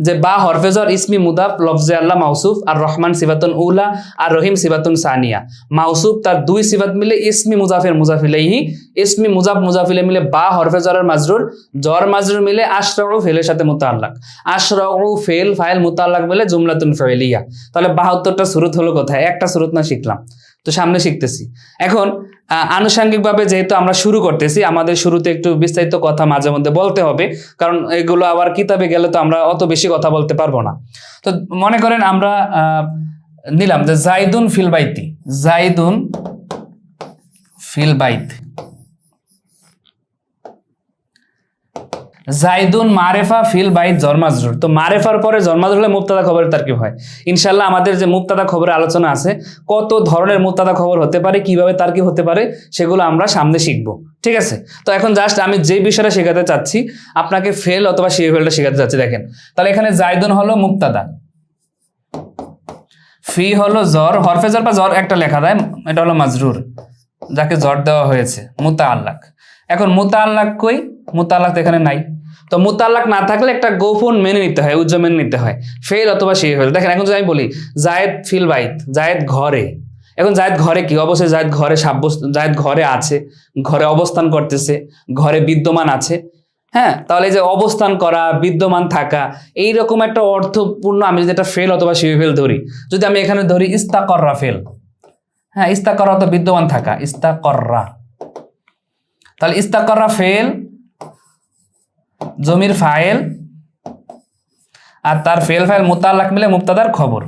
যে বা হরফে জর ইসমি মুদাফ লফজে আল্লাহ মাউসুফ, আর রহমান সিফাতুন উলা, আর রহিম সিফাতুন সানিয়া। মাউসুফ তার দুই সিফাত মিলে ইসমি মুজাফের মুজাফিলাইহি, ইসমি মুজাফ মুজাফিলে মিলে বা হরফে জরের মাজরুর, জর মাজরুর মিলে আশরাউ ফেলের সাথে মুতাআল্লাক, আশরাউ ফেল ফাইল মুতাআল্লাক মিলে জুমলাতুন ফি'লিয়া। তাহলে 72টা সূরত হলো কোথায়? একটা সূরত না শিখলাম, তো সামনে শিখতেছি। এখন আনুষঙ্গিকভাবে যেহেতু আমরা শুরু করতেছি, আমাদের শুরুতে একটু বিস্তারিত কথা মাঝে মধ্যে বলতে হবে, কারণ এগুলো আবার কিতাবে গেলে তো আমরা অত বেশি কথা বলতে পারবো না। তো মনে করেন আমরা নিলাম যে জাইদুন ফিল বাইতি, জাইদুন ফিল বাইত, জাইদুন মারেফা ফিল বাইত জর মাজরুর। তো মারেফার পরে জর মাজরুর হলে মুবতাদা খবরের তারকিব হয়। ইনশাআল্লাহ আমাদের যে মুবতাদা খবরের আলোচনা আছে, কত ধরনের মুবতাদা খবর হতে পারে, কিভাবে তারকিব হতে পারে, সেগুলো আমরা সামনে শিখবো, ঠিক আছে? তো এখন জাস্ট আমি যে বিষয়টা শেখাতে চাচ্ছি, আপনাকে ফেল অথবা শিবে ফেলটা শেখাতে চাচ্ছি। দেখেন, তাহলে এখানে জাইদুন হলো মুবতাদা, ফি হলো জর, হরফে জর বা জর একটা লেখা দেয়, এটা হলো মাজরুর, যাকে জর দেওয়া হয়েছে, মুতাআল্লাক। এখন মুতাআল্লাক কই? মুতাআল্লাক তো এখানে নাই। তো মুতাআল্লাক না থাকলে একটা গোপন মেনে নিতে হয়, উজ্জ্বল মেনে নিতে হয়, ফেল অথবা শিবে ফেল। দেখেন, এখন যদি আমি বলি জায়েদ ফিল বাইত, জায়েদ ঘরে, এখন জায়েদ ঘরে কি? অবশ্যই জায়েদ ঘরে সাব্যস্ত, জায়েদ ঘরে আছে, ঘরে অবস্থান করতেছে, ঘরে বিদ্যমান আছে। হ্যাঁ, তাহলে এই যে অবস্থান করা, বিদ্যমান থাকা, এইরকম একটা অর্থপূর্ণ আমি যদি একটা ফেল অথবা শিবে ফেল ধরি, যদি আমি এখানে ধরি ইস্তাকররা ফেল, হ্যাঁ ইস্তাকররা তো বিদ্যমান থাকা, ইস্তাকররা, তাহলে ইস্তাকররা ফেল, জমির ফাইল, আর তার ফেল ফাইল মুতাআল্লাক মিলে মুবতাদার খবর,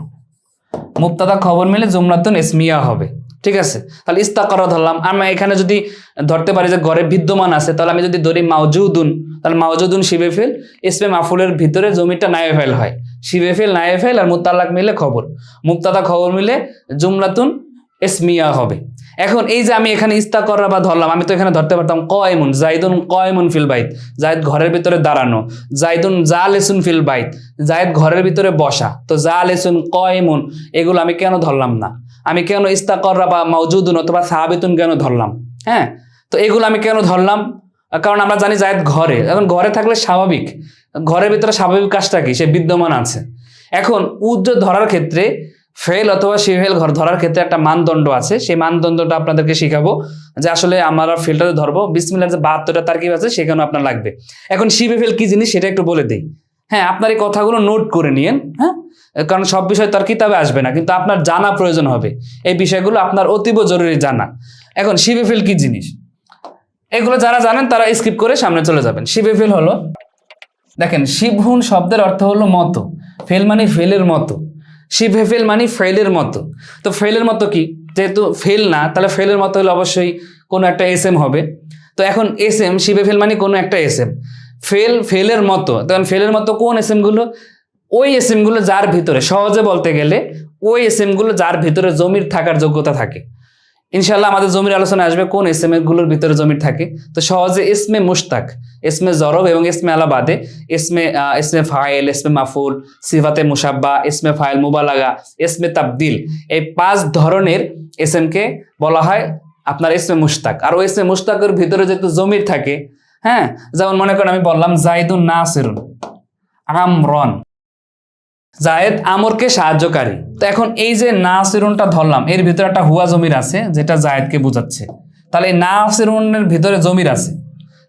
মুবতাদা খবর মিলে জুমলাতুন ইসমিয়া হবে, ঠিক আছে? তাহলে ইস্তাকরা ধরলাম। আমরা এখানে যদি ধরতে পারি যে ঘরে বিদ্যমান আছে, তাহলে আমি যদি ধরি মাওজুদুন, তাহলে মাওজুদুন শিবে ফেল, ইসমে মাফুলের ভিতরে জমিটা নায়েবে ফাইল হয়, শিবে ফেল নায়েবে ফাইল, আর মুতাআল্লাক মিলে খবর, মুবতাদা খবর মিলে জুমলাতুন ইসমিয়া হবে। এখন এই যে আমি এখানে ইস্তাকরা বা ধরলাম, আমি তো এখানে ধরতে পারতাম কায়িমুন, জাইদুন কায়িমুন ফিল বাইত, জায়েদ ঘরের ভিতরে দাঁড়ানো, জাইদুন জালিসুন ফিল বাইত, জায়েদ ঘরের ভিতরে বসা। তো জালিসুন কায়িমুন এগুলো আমি কেন ধরলাম না? আমি কেন ইস্তাকরা বা মাওজুদুন অথবা সাহাবিতুন কেন ধরলাম? হ্যাঁ, তো এগুলো আমি কেন ধরলাম? কারণ আমরা জানি জায়েদ ঘরে, এখন ঘরে থাকলে স্বাভাবিক, ঘরের ভিতরে স্বাভাবিক কাজটা কি? সে বিদ্যমান আছে। এখন উজ্জ্বল ধরার ক্ষেত্রে ফেল অথবা শিবে ফেল ধরার ক্ষেত্রে একটা মানদণ্ড আছে, সেই মানদণ্ডটা আপনাদেরকে শিখাবো, যে আসলে আমরা ফেলটাতে ধরবো বিসমিল্লাহ যে 72টা তারকিব আছে সেখানে আপনার লাগবে। এখন শিবে ফেল কি জিনিস সেটা একটু বলে দিই। হ্যাঁ, আপনার এই কথাগুলো নোট করে নিয়েন, হ্যাঁ, কারণ সব বিষয় তো আর কিতাবে আসবে না, কিন্তু আপনার জানা প্রয়োজন হবে, এই বিষয়গুলো আপনার অতীব জরুরি জানা। এখন শিবে ফেল কি জিনিস, এগুলো যারা জানেন তারা স্কিপ করে সামনে চলে যাবেন। শিবে ফেল হলো, দেখেন শিবহুন শব্দের অর্থ হলো মতো, ফেল মানে ফেলের মতো, শিবে ফেল মানে ফেলের মতো। তো ফেলের মতো কি? যেহেতু ফেল না, তাহলে ফেলের মতো হলে অবশ্যই কোনো একটা এস এম হবে। তো এখন এস এম, শিবে ফেল মানে কোনো একটা এস এম, ফেল ফেলের মতো। তখন ফেলের মতো কোন এস এম গুলো? ওই এস এম গুলো যার ভিতরে, সহজে বলতে গেলে ওই এস এম গুলো যার ভিতরে জমির থাকার যোগ্যতা থাকে। ইনশাআল্লাহ আমাদের জমির আলোচনা আসবে কোন এসএম গুলোর ভিতরে জমির থাকে। তো সহজে ইসমে মুশতাক, ইসমে জরব এবং ইসমে আলা বাদে ইসমে ফাইল, ইসমে মাফুল, সিফাতে মুশাব্বা, ইসমে ফাইল, মুবালাগা, ইসমে তাবদিল, এই 5 ধরনের এসএম কে বলা হয় আপনার ইসমে মুশতাক। আর ওই ইসমে মুশতাকের ভিতরে যেহেতু জমির থাকে, হ্যাঁ, যেমন মনে করেন আমি বললাম জাইদুন নাসিরুন আমরন, জায়েদ আমরকে সাহায্যকারী। তো এখন এই যে নাসিরুনটা ধরলাম, এর ভিতরে একটা হুয়া জমির আছে যেটা জায়েদকে বোঝাচ্ছে। তাহলে এই নাসিরুনের ভিতরে জমির আছে,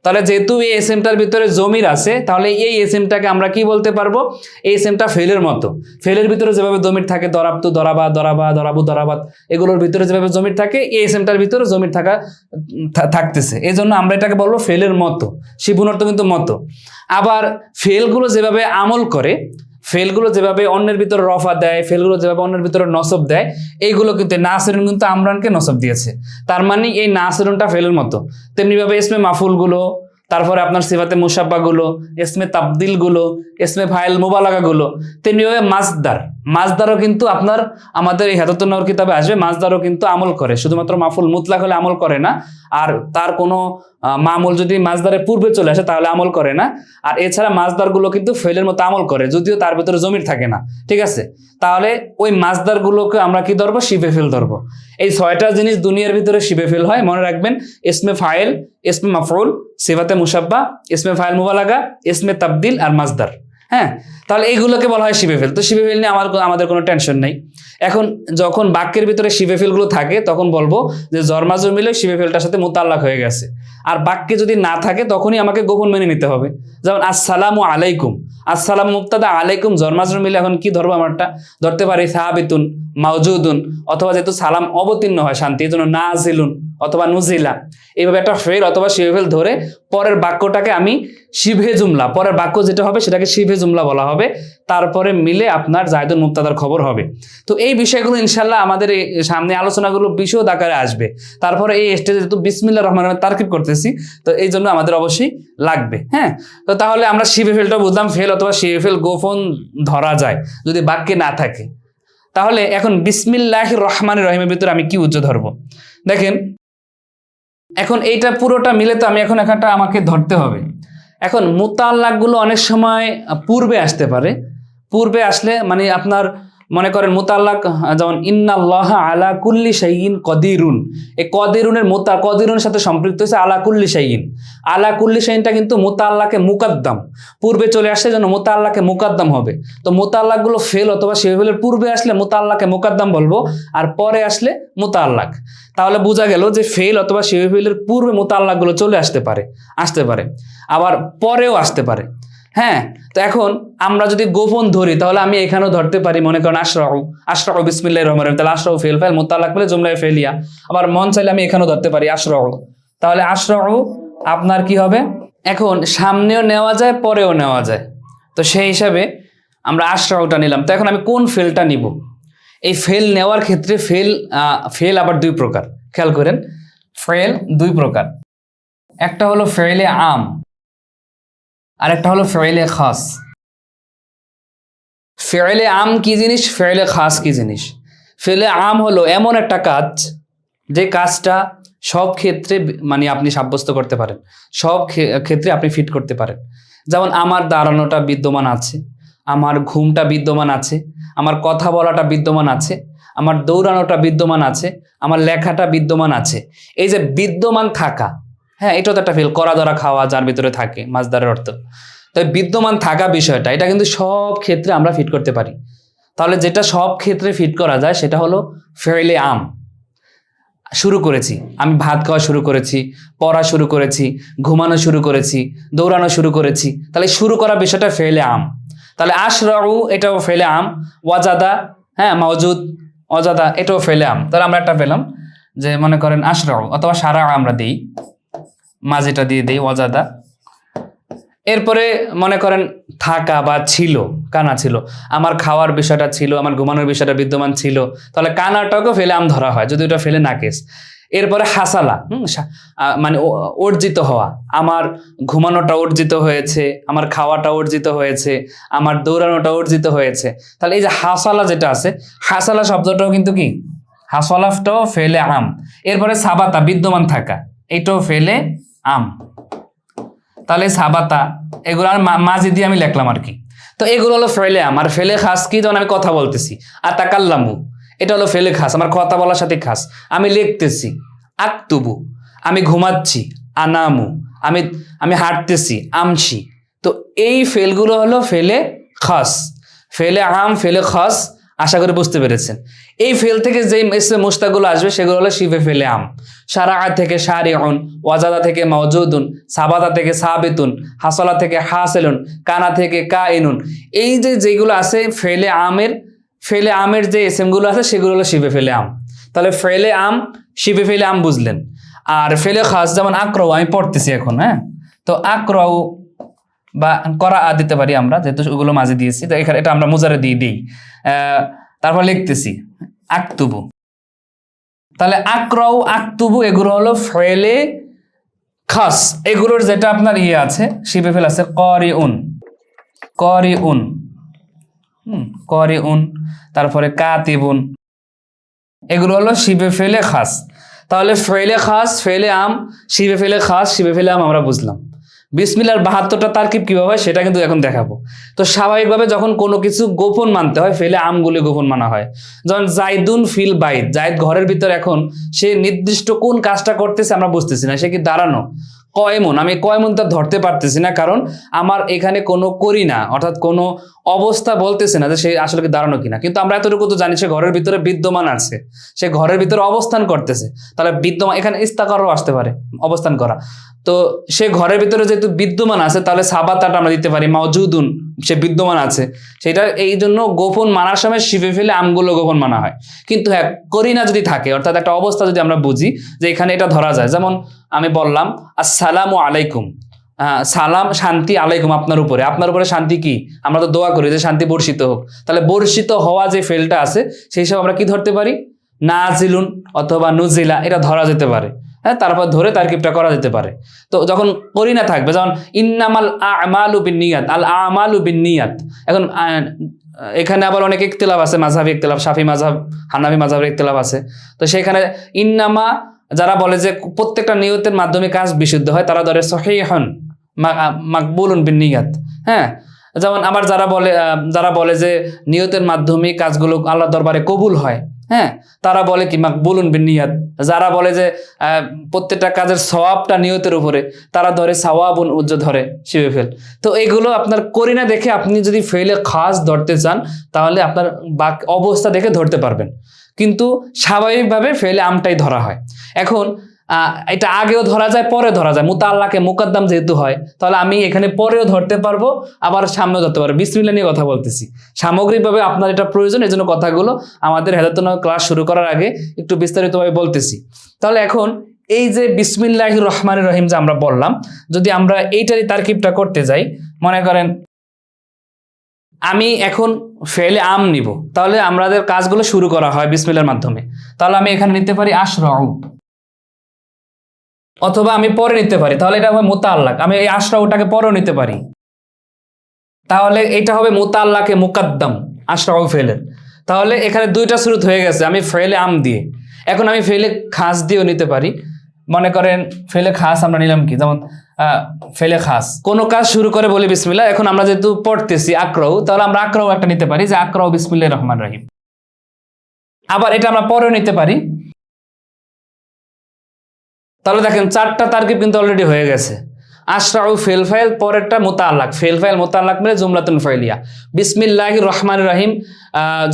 তাহলে যেহেতু এই এসএমটার ভিতরে জমির আছে, তাহলে এই এসএমটাকে আমরা কি বলতে পারবো, এই এসএমটা ফেলের মতো। ফেলের ভিতরে যেভাবে জমির থাকে, দরাবতু দরাবা, দরাবা দরাবু দরাবাত, এগুলোর ভিতরে যেভাবে জমির থাকে, এই এসএমটার ভিতরে জমির থাকতেছে, এই জন্য আমরা এটাকে বলবো ফেলের মতো। শিবুন অর্থ কিন্তু মতো। আবার ফেলগুলো যেভাবে আমল করে, ফেলগুলো যেভাবে অন্যের ভিতরে রফা দেয়, ফেলগুলো যেভাবে অন্যের ভিতরে নসব দেয়, এইগুলো কিন্তু নাসিরুন কিন্তু আমরানকে নসব দিয়েছে, তার মানে এই নাসিরুনটা ফেলের মতো। তেমনিভাবে ইসমে মাফুলগুলো, তারপরে আপনার সিফাতে মুসাব্বাগুলো, ইসমে তাবদিলগুলো, ইসমে ফাইল মুবালাগাগুলো, তেমনিভাবে মাজদারও কিন্তু আপনার আমাদের এই হাদাতুন নাহর কিতাবে আসবে। মাজদারও কিন্তু আমল করে, শুধুমাত্র মাফুল মুতলাক হলে আমল করে না, আর তার কোনো মামুল যদি মাজদারের পূর্বে চলে আসে তাহলে আমল করে না। আর এছাড়া মাজদারগুলো কিন্তু ফেলের মতো আমল করে, যদিও তার ভিতরে জমির থাকে না, ঠিক আছে। তাহলে ওই মাজদারগুলোকে আমরা কি ধরবো, শিবে ফেল ধরবো। এই 6টা জিনিস দুনিয়ার ভিতরে শিবে ফেল হয়, মনে রাখবেন। ইসমে ফাইল, ইসমে মাফউল, সিফাতে মুসাব্বা, ইসমে ফাইল মুবালাগা, ইসমে তাবদিল আর মাজদার। হ্যাঁ, তাহলে এইগুলোকে বলা হয় শিবে ফেল। তো শিবে ফেল নিয়ে আমাদের কোনো টেনশন নেই। এখন যখন বাক্যের ভিতরে শিবে ফেলগুলো থাকে তখন বলবো যে জরমাজুর মিলে শিবে ফেলটার সাথে মুতাল্লাক হয়ে গেছে। আর বাক্যে যদি না থাকে তখনই আমাকে গোপন মেনে নিতে হবে। যেমন আসসালামু আলাইকুম, আসসালাম মুবতাদা, আলাইকুম জরমাজুর মিলে, এখন কি ধরবো, আমারটা ধরতে পারি সাহাবিতুন, মাওজুদুন, অথবা যেহেতু সালাম অবতীর্ণ হয় শান্তি, এই জন্য নাজিলুন অথবা নুজিলা, এইভাবে একটা ফেল অথবা শিবে ফেল ধরে পরের বাক্যটাকে আমি শিবে জুমলা, পরের বাক্য যেটা হবে সেটাকে শিবে জুমলা বলা হবে। তারপরে মিলে আপনার জায়দুল মুবতাদার খবর হবে। তো এই বিষয়গুলো ইনশাল্লাহ আমাদের এই সামনে আলোচনাগুলো বিশদ আকারে আসবে। তারপরে এই স্টেজে যেহেতু বিসমিল্লাহির রহমানির রহিম তারকিব করতেছি, তো এই জন্য আমাদের অবশ্যই লাগবে। হ্যাঁ, তো তাহলে আমরা শিবে ফেলটা বুঝলাম, ফেল অথবা শিবে ফেল গোপন ধরা যায় যদি বাক্যে না থাকে। তাহলে এখন বিসমিল্লাহির রহমানির রহিমের ভিতরে আমি কি উজ্জ্ব ধরবো, দেখেন। এখন এইটা পুরোটা মিলে তো আমি এখন একটা আমাকে ধরতে হবে। এখন মুতাল্লাকগুলো অনেক সময় পূর্বে আসতে পারে। পূর্বে আসলে মানে আপনার মনে করেন মুতাল্লাক, যেমন ইন্নাল্লাহা আলা কুল্লি শাইইন কদিরুন, এই কদিরুনের কদিরুনের সাথে সম্পৃক্ত হয়েছে আলা কুল্লি শাইইন। আলা কুল্লি শাইইনটা কিন্তু মুতাল্লাকে মুকাদ্দাম, পূর্বে চলে আসছে যেন মুতাল্লাকে মুকাদ্দাম হবে। তো মুতাল্লাকগুলো ফেল অথবা শিবে ফেলের পূর্বে আসলে মুতাল্লাকে মুকাদ্দাম বলবো, আর পরে আসলে মুতাল্লাক। তাহলে বোঝা গেল যে ফেল অথবা শিবে ফেলের পূর্বে মুতাল্লাকগুলো চলে আসতে পারে, আবার পরেও আসতে পারে। হ্যাঁ, তো এখন আমরা যদি গোপন ধরি তাহলে আমি এখানেও ধরতে পারি, মনে করেন আশরাউ বিসমিল্লাহির রহমানির রহিম, তাহলে আশরাউ ফেল ফাইল মুতাল্লাক বলে জুমলায়ে ফেলিয়া। আবার মন চাইলে আমি এখানেও ধরতে পারি আশরাউ, তাহলে আশরাউ আপনার কি হবে, এখন সামনেও নেওয়া যায় পরেও নেওয়া যায়। তো সেই হিসাবে আমরা আশরাউটা নিলাম। তো এখন আমি কোন ফেলটা নিব? এই ফেল নেওয়ার ক্ষেত্রে ফেল আবার 2 প্রকার, খেয়াল করেন। ফেল 2 প্রকার, একটা হলো ফেলে আম আর একটা হলো ফেলে খাস। ফেলে আম কি জিনিস, ফেলে খাস কি জিনিস? ফেলে আম হলো এমন একটা কাজ যে কাজটা সব ক্ষেত্রে মানে আপনি সাব্যস্ত করতে পারেন, সব ক্ষেত্রে আপনি ফিট করতে পারেন। যেমন আমার দাঁড়ানোটা বিদ্যমান আছে, আমার ঘুমটা বিদ্যমান আছে, আমার কথা বলাটা বিদ্যমান আছে, আমার দৌড়ানোটা বিদ্যমান আছে, আমার লেখাটা বিদ্যমান আছে। এই যে বিদ্যমান থাকা, হ্যাঁ, এটাও তো একটা ফেল, করা ধরা খাওয়া যার ভিতরে থাকে মাজদারের অর্থ। তো বিদ্যমান থাকা বিষয়টা, এটা কিন্তু সব ক্ষেত্রে আমরা ফিট করতে পারি। তাহলে যেটা সব ক্ষেত্রে ফিট করা যায় সেটা হলো ফেলে আম। শুরু করেছি, আমি ভাত খাওয়া শুরু করেছি, পড়া শুরু করেছি, ঘুমানো শুরু করেছি, দৌড়ানো শুরু করেছি, তাহলে শুরু করা বিষয়টা ফেলে আম। তাহলে আশরাউ এটাও ফেলে আম, ওয়াজাদা, হ্যাঁ, মাওজুদ, অজাদা এটাও ফেলে আম। তাহলে আমরা একটা পেলাম যে মনে করেন আশরাউ অথবা সারা আমরা দিই, মাঝিটা দিয়ে দিই ওয়াজাদা। এরপরে মনে করেন থাকা বা ছিল, কানা ছিল, আমার খাওয়ার বিষয়টা ছিল, আমার ঘুমানোর বিষয়টা বিদ্যমান ছিল, তাহলে কানাটাকেও ফেলে আম ধরা হয় যদি ওটা ফেলে না কেস। এরপরে হাসালা, মানে অর্জিত হওয়া, আমার ঘুমানোটা অর্জিত হয়েছে, আমার খাওয়াটা অর্জিত হয়েছে, আমার দৌড়ানোটা অর্জিত হয়েছে। তাহলে এই যে হাসালা যেটা আছে, হাসালা শব্দটাও কিন্তু কি, হাসালাফটাও ফেলে আম। এরপরে সাবাতা বিদ্যমান থাকা, এটাও ফেলে আম। তাহলে সাবাতা এগুলো আর মাঝে দিয়ে আমি লিখলাম আর কি। তো এগুলো হলো ফেলে আম। আর ফেলে খাস কি, যেমন আমি কথা বলতেছি, আতাকাল্লামু, এটা হলো ফেলে খাস, আমার কথা বলার সাথে খাস। আমি লিখতেছি, আক্তুবু, আমি ঘুমাচ্ছি, আনামু, আমি হাঁটতেছি, আমছি। তো এই ফেলগুলো হলো ফেলে খাস, ফেলে আম, ফেলে খাস আশা করি বুঝতে পেরেছেন। এই ফেল থেকে যে ইসমে মুশতাকগুলো আসবে সেগুলো হলো শিবে ফেলে আম। সারা থেকে শারিউন, ওয়াজাদা থেকে মাওজুদুন, সাবাতা থেকে সাবিতুন, হাসলা থেকে হাসিলুন, কানা থেকে কাইনুন। এই যে যেগুলো আছে ফেলে আমের যে ইসমগুলো আছে সেগুলো হলো শিবে ফেলে আম। তাহলে ফেলে আম, শিবে ফেলে আম বুঝলেন। আর ফেলে খাস যেমন আকরাউ, আমি পড়তেছি এখন, হ্যাঁ, তো আকরাউ বা করা দিতে পারি আমরা, যেহেতু ওগুলো মাঝে দিয়েছি, তো এখানে এটা আমরা মুজারে দিয়ে দিই। তারপর লিখতেছি আকতুবু। তাহলে আকরাউ, আকতুবু এগুলো হলো ফেলে খাস। এগুলোর যেটা আপনার আছে শিবে ফেল আছে করিউন, করিউন, করিউন, তারপরে কাতিবুন, এগুলো হলো শিবে ফেলে খাস। তাহলে ফেলে খাস, ফেলে আম, শিবে ফেলে খাস, শিবে ফেলে আম আমরা বুঝলাম। বিসমিল্লাহর 72টা তারকিব কিভাবে হয় সেটা কিন্তু এখন দেখাবো। তো স্বাভাবিকভাবে যখন কোনো কিছু গোপন মানতে হয় ফেলে আমগুলি গোপন মানা হয়। যেমন জাইদুন ফিল বাইত, জাইদ ঘরের ভিতর, এখন সে নির্দিষ্ট কোন কাজটা করতেছে আমরা বুঝতেছি না, সে কি দাঁড়ানো। কয়মন, আমি কয়মনটা ধরতে পারতেছি না, কারণ আমার এখানে কোনো করি না, অর্থাৎ কোনো অবস্থা বলতেছে না যে সে আসলে কি দাঁড়ানো কিনা, কিন্তু আমরা এতটুকু তো জানি সে ঘরের ভিতরে বিদ্যমান আছে, সে ঘরের ভিতরে অবস্থান করতেছে। তাহলে বিদ্যমান, এখানে ইস্তাকারও আসতে পারে, অবস্থান করা। তো সে ঘরের ভিতরে যেহেতু বিদ্যমান আছে, তাহলে সাবাতাটা আমরা দিতে পারি মাওজুদুন, সে বিদ্যমান আছে। সেটা এই জন্য গোপন মানার সময় শিবে ফেলে আমগুলো গোপন মানা হয়। কিন্তু হ্যাঁ, করিনা যদি থাকে, অর্থাৎ একটা অবস্থা যদি আমরা বুঝি যে এখানে এটা ধরা যায়, যেমন আমি বললাম আসসালামু আলাইকুম, সালাম শান্তি, আলাইকুম আপনার উপরে। আপনার উপরে শান্তি কি, আমরা তো দোয়া করি যে শান্তি বর্ষিত হোক। তাহলে বর্ষিত হওয়া যে ফেলটা আছে সেই হিসাবে আমরা কি ধরতে পারি, নাজিলুন অথবা নুজিলা, এটা ধরা যেতে পারে। হ্যাঁ, তারপর ধরে তারকিবটা করা যেতে পারে। তো যখন করিনা থাকবে, যেমন ইন্নামাল আমালু বিন্নিয়াত, আল আমালু বিন্নিয়াত। এখন এখানে আবার অনেক ইখতিলাফ আছে, মাযহাবি ইখতিলাফ, শাফি মাযহাব, হানাফি মাযহাবের ইখতিলাফ আছে। তো সেখানে ইন্নামা যারা বলে যে প্রত্যেকটা নিয়তের মাধ্যমে কাজ বিশুদ্ধ হয়, তারা ধরে সহিহুন মাকবুলুন বিন্নিয়াত। হ্যাঁ, যেমন আবার যারা বলে যে নিয়তের মাধ্যমে কাজগুলো আল্লাহর দরবারে কবুল হয়, হ্যাঁ, তারা বলে কি মাকবুলুন বিন্নিয়াত। যারা বলে যে প্রত্যেকটা কাজের সওয়াবটা নিয়তের উপরে, তারা ধরে সাওয়াবুন উজ্জ ধরে শিবে ফেল। তো এগুলো আপনার করিনা দেখে আপনি যদি ফেলে খাস ধরতে চান তাহলে আপনার অবস্থা দেখে ধরতে পারবেন, কিন্তু স্বাভাবিকভাবে ফেলে আমটাই ধরা হয়। এখন এটা আগেও ধরা যায়, পরে ধরা যায়। মুতাআল্লাকে মুকদ্দাম যেহেতু হয়, তাহলে আমি এখানে পরেও ধরতে পারবো, আবার সামনেও ধরতে পারবো। বিসমিল্লাহ নিয়ে কথা বলতেছি, সামগ্রিকভাবে আপনার এটা প্রয়োজন, এই জন্য কথাগুলো আমাদের হেদায়েতুন নাহু ক্লাস শুরু করার আগে একটু বিস্তারিতভাবে বলতেছি। তাহলে এখন এই যে বিসমিল্লাহির রহমানির রহিম যে আমরা বললাম, যদি আমরা এইটারই তারকিবটা করতে যাই, মনে করেন আমি এখন ফেলে আম নিব, তাহলে আমাদের কাজগুলো শুরু করা হয় বিসমিল্লাহর মাধ্যমে। তাহলে আমি এখানে নিতে পারি আশরাউ, অথবা আমি পরে নিতে পারি, তাহলে এটা হবে মুতাআল্লাক। আমি এই আশরাউটাকে পরেও নিতে পারি, তাহলে এটা হবে মুতাআল্লাকে মুকদ্দাম আশরাউ ফেলের। তাহলে এখানে দুইটা শুরুত হয়ে গেছে আমি ফেলে আম দিয়ে। এখন আমি ফেলে খাস দিয়েও নিতে পারি। মনে করেন ফেলে খাস আমরা নিলাম কি, যেমন ফেলে খাস, কোনো কাজ শুরু করে বলি বিসমিল্লাহ। এখন আমরা যেহেতু পড়তেছি আকরাউ, তাহলে আমরা আকরাউ একটা নিতে পারি যে আকরাউ বিসমিল্লাহির রহমানির রহিম। আবার এটা আমরা পরেও নিতে পারি। তাহলে দেখেন চারটা তারকিব কিন্তু অলরেডি হয়ে গেছে। আশরাউ ফেল ফাইল, পরেরটা মুতাআল্লাক, ফেল ফাইল মুতাআল্লাক মিলে জুমলাতুন ফাইলিয়া। বিসমিল্লাহির রহমানির রহিম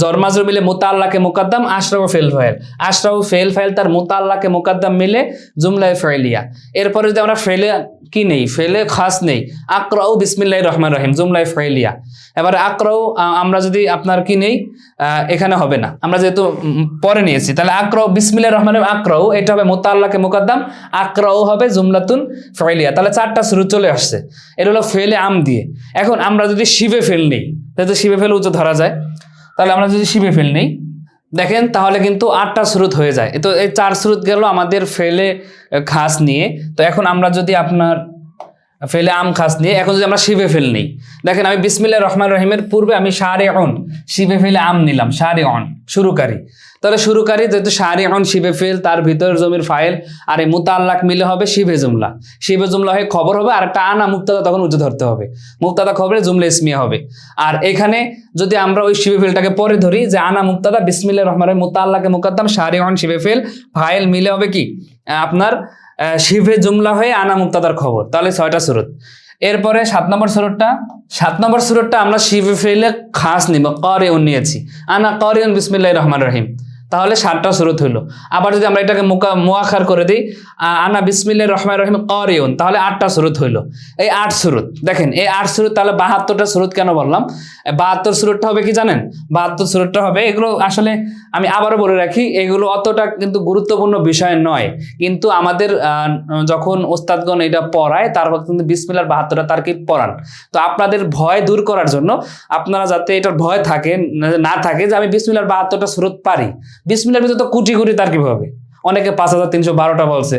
জর মাজরুর মিলে মুতাআল্লাকে মুকদ্দাম, আশরাউ ফেল ফাইল, আশরাউ ফেল ফাইল তার মুতাআল্লাকে মুকদ্দাম মিলে জুমলায়ে ফাইলিয়া। এরপরে যদি আমরা ফেলে কি নেই, ফেলে খাস নেই, আকরাউ বিসমিল্লাহির রহমানির রহিম জুমলায়ে ফাইলিয়া। এবারে আকরাউ আমরা যদি আপনার কি নেই, এখানে হবে না, আমরা যেহেতু পরে নিয়েছি। তাহলে আকরাউ বিসমিল্লাহির রহমানির রহিম আকরাউ, এটা হবে মুতাআল্লাকে মুকদ্দাম, আকরাউ হবে জুমলাতুন ফাইলিয়া। তাহলে চারটা শুরু চলে আসছে। এটা হলো ফেলে আম দিয়ে। এখন আমরা যদি শিবে ফেল নেই, যেহেতু শিবে ফেল উচ্চ ধরা যায়, তাহলে আমরা যদি শিবে ফেল নেই, দেখেন তাহলে কিন্তু 8টা শুরুত হয়ে যায়। তো এই 4 শুরুত গেল আমাদের ফেলে খাস নিয়ে। তো এখন আমরা যদি আপনার ফেলে আম খাস নিয়ে, এখন যদি আমরা শিবে ফেল নেই, দেখেন আমি বিসমিল্লাহির রহমানির রহিমের পূর্বে আমি শারিউন শিবে ফেলে আম নিলাম, শারিউন শুরুকারী। তাহলে শুরুকারী যেহেতু শারিউন শিবে ফেল, তার ভিতর জমির ফাইল, আর এই মুতাআল্লাক মিলে হবে শিবে জুমলা। শিবে জুমলা হয়ে খবর হবে, আর একটা আনা মুবতাদা তখন উজ্জ ধরতে হবে, মুবতাদা খবরে জুমলা ইসমিয়া হবে। আর এখানে যদি আমরা ওই শিবে ফেলটাকে পরে ধরি যে আনা মুবতাদা বিসমিল্লাহির রহমানির রহিম মুতাআল্লাকে মুকদ্দাম শারিউন শিবে ফেল, ফাইল মিলে হবে কি আপনার শিবে জুমলা হয়ে আনা মুবতাদার খবর। তাহলে 6টা শুরুত। এরপরে 7 নম্বর সুরতটা আমরা শিফে ফেলে খাস নিব, কারিউন নিয়েছি, আনা কারিউন বিসমিল্লাহির রহমানির রহিম, তাহলে 7টা সুরত হইলো। আবার যদি আমরা এটাকে মুআখার করে দিই, আনা বিসমিল্লাহির রহমানির রহিম কারিউন, তাহলে 8টা সুরত হইলো। এই 8 সুরত, দেখেন এই 8 সুরত, তাহলে 72টা সুরত কেন বললাম? 72 সুরতটা হবে কি জানেন? 72 সুরতটা হবে, এগুলো আসলে আমি আবারও বলে রাখি, এগুলো অতটা কিন্তু গুরুত্বপূর্ণ বিষয় নয়, কিন্তু আমাদের যখন ওস্তাদগণ এটা পড়ায় তারপর কিন্তু বিসমিল্লাহর 72টা তারকিব পড়ান। তো আপনাদের ভয় দূর করার জন্য, আপনারা যাতে এটার ভয় থাকে না থাকে যে আমি বিসমিল্লাহর 72টা সুরত পারি, বিসমিল্লাহর ভিতরে তো কোটি কোটি তারকিব হবে, অনেকে 5312টা বলছে।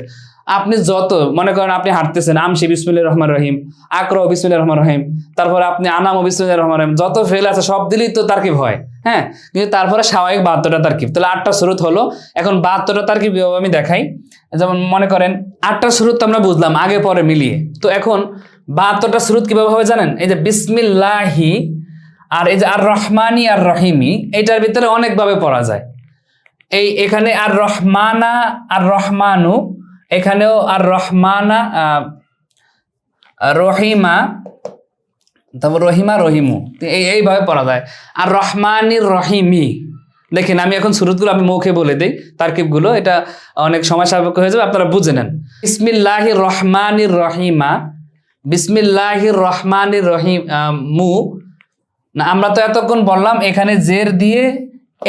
আপনি যত মনে করেন আপনি হাঁটতেছেন, আমশি বিসমিল্লাহির রহমানির রহিম, আকরা বিসমিল্লাহির রহমানির রহিম, তারপরে আপনি আনাম বিসমিল্লাহির রহমানির রহিম, যত ফেল আছে সব দিলেই তো তারকিব হয়, হ্যাঁ, কিন্তু তারপরে স্বাভাবিক 72টা তারকিব, তাহলে 8টা সুরত হলো। এখন 72টা তারকিব আমি দেখাই। যেমন মনে করেন 8টা সুরত আমরা বুঝলাম আগে পরে মিলিয়ে, তো এখন 72টা সুরত কিভাবে হবে জানেন? এই যে বিসমিল্লাহি আর এই যে আর রহমানি আর রহিমি, এটার ভিতরে অনেকভাবে পড়া যায়। এখানে আর রহমানা আর রহমানু, এখানেও আর রহমানা রহিমা, তারপর রহিমা রহিমু, এইভাবে পড়া যায়। আর রহমানির রহিমি, দেখেন আমি এখন সুরতগুলো আমি মুখে বলে দিই, তারকিবগুলো, এটা অনেক সময় সাপেক্ষ হয়ে যাবে, আপনারা বুঝে নেন। বিসমিল্লাহির রহমানির রহিমা, বিসমিল্লাহির রহমানির রহিম মু না, আমরা তো এতক্ষণ বললাম এখানে জের দিয়ে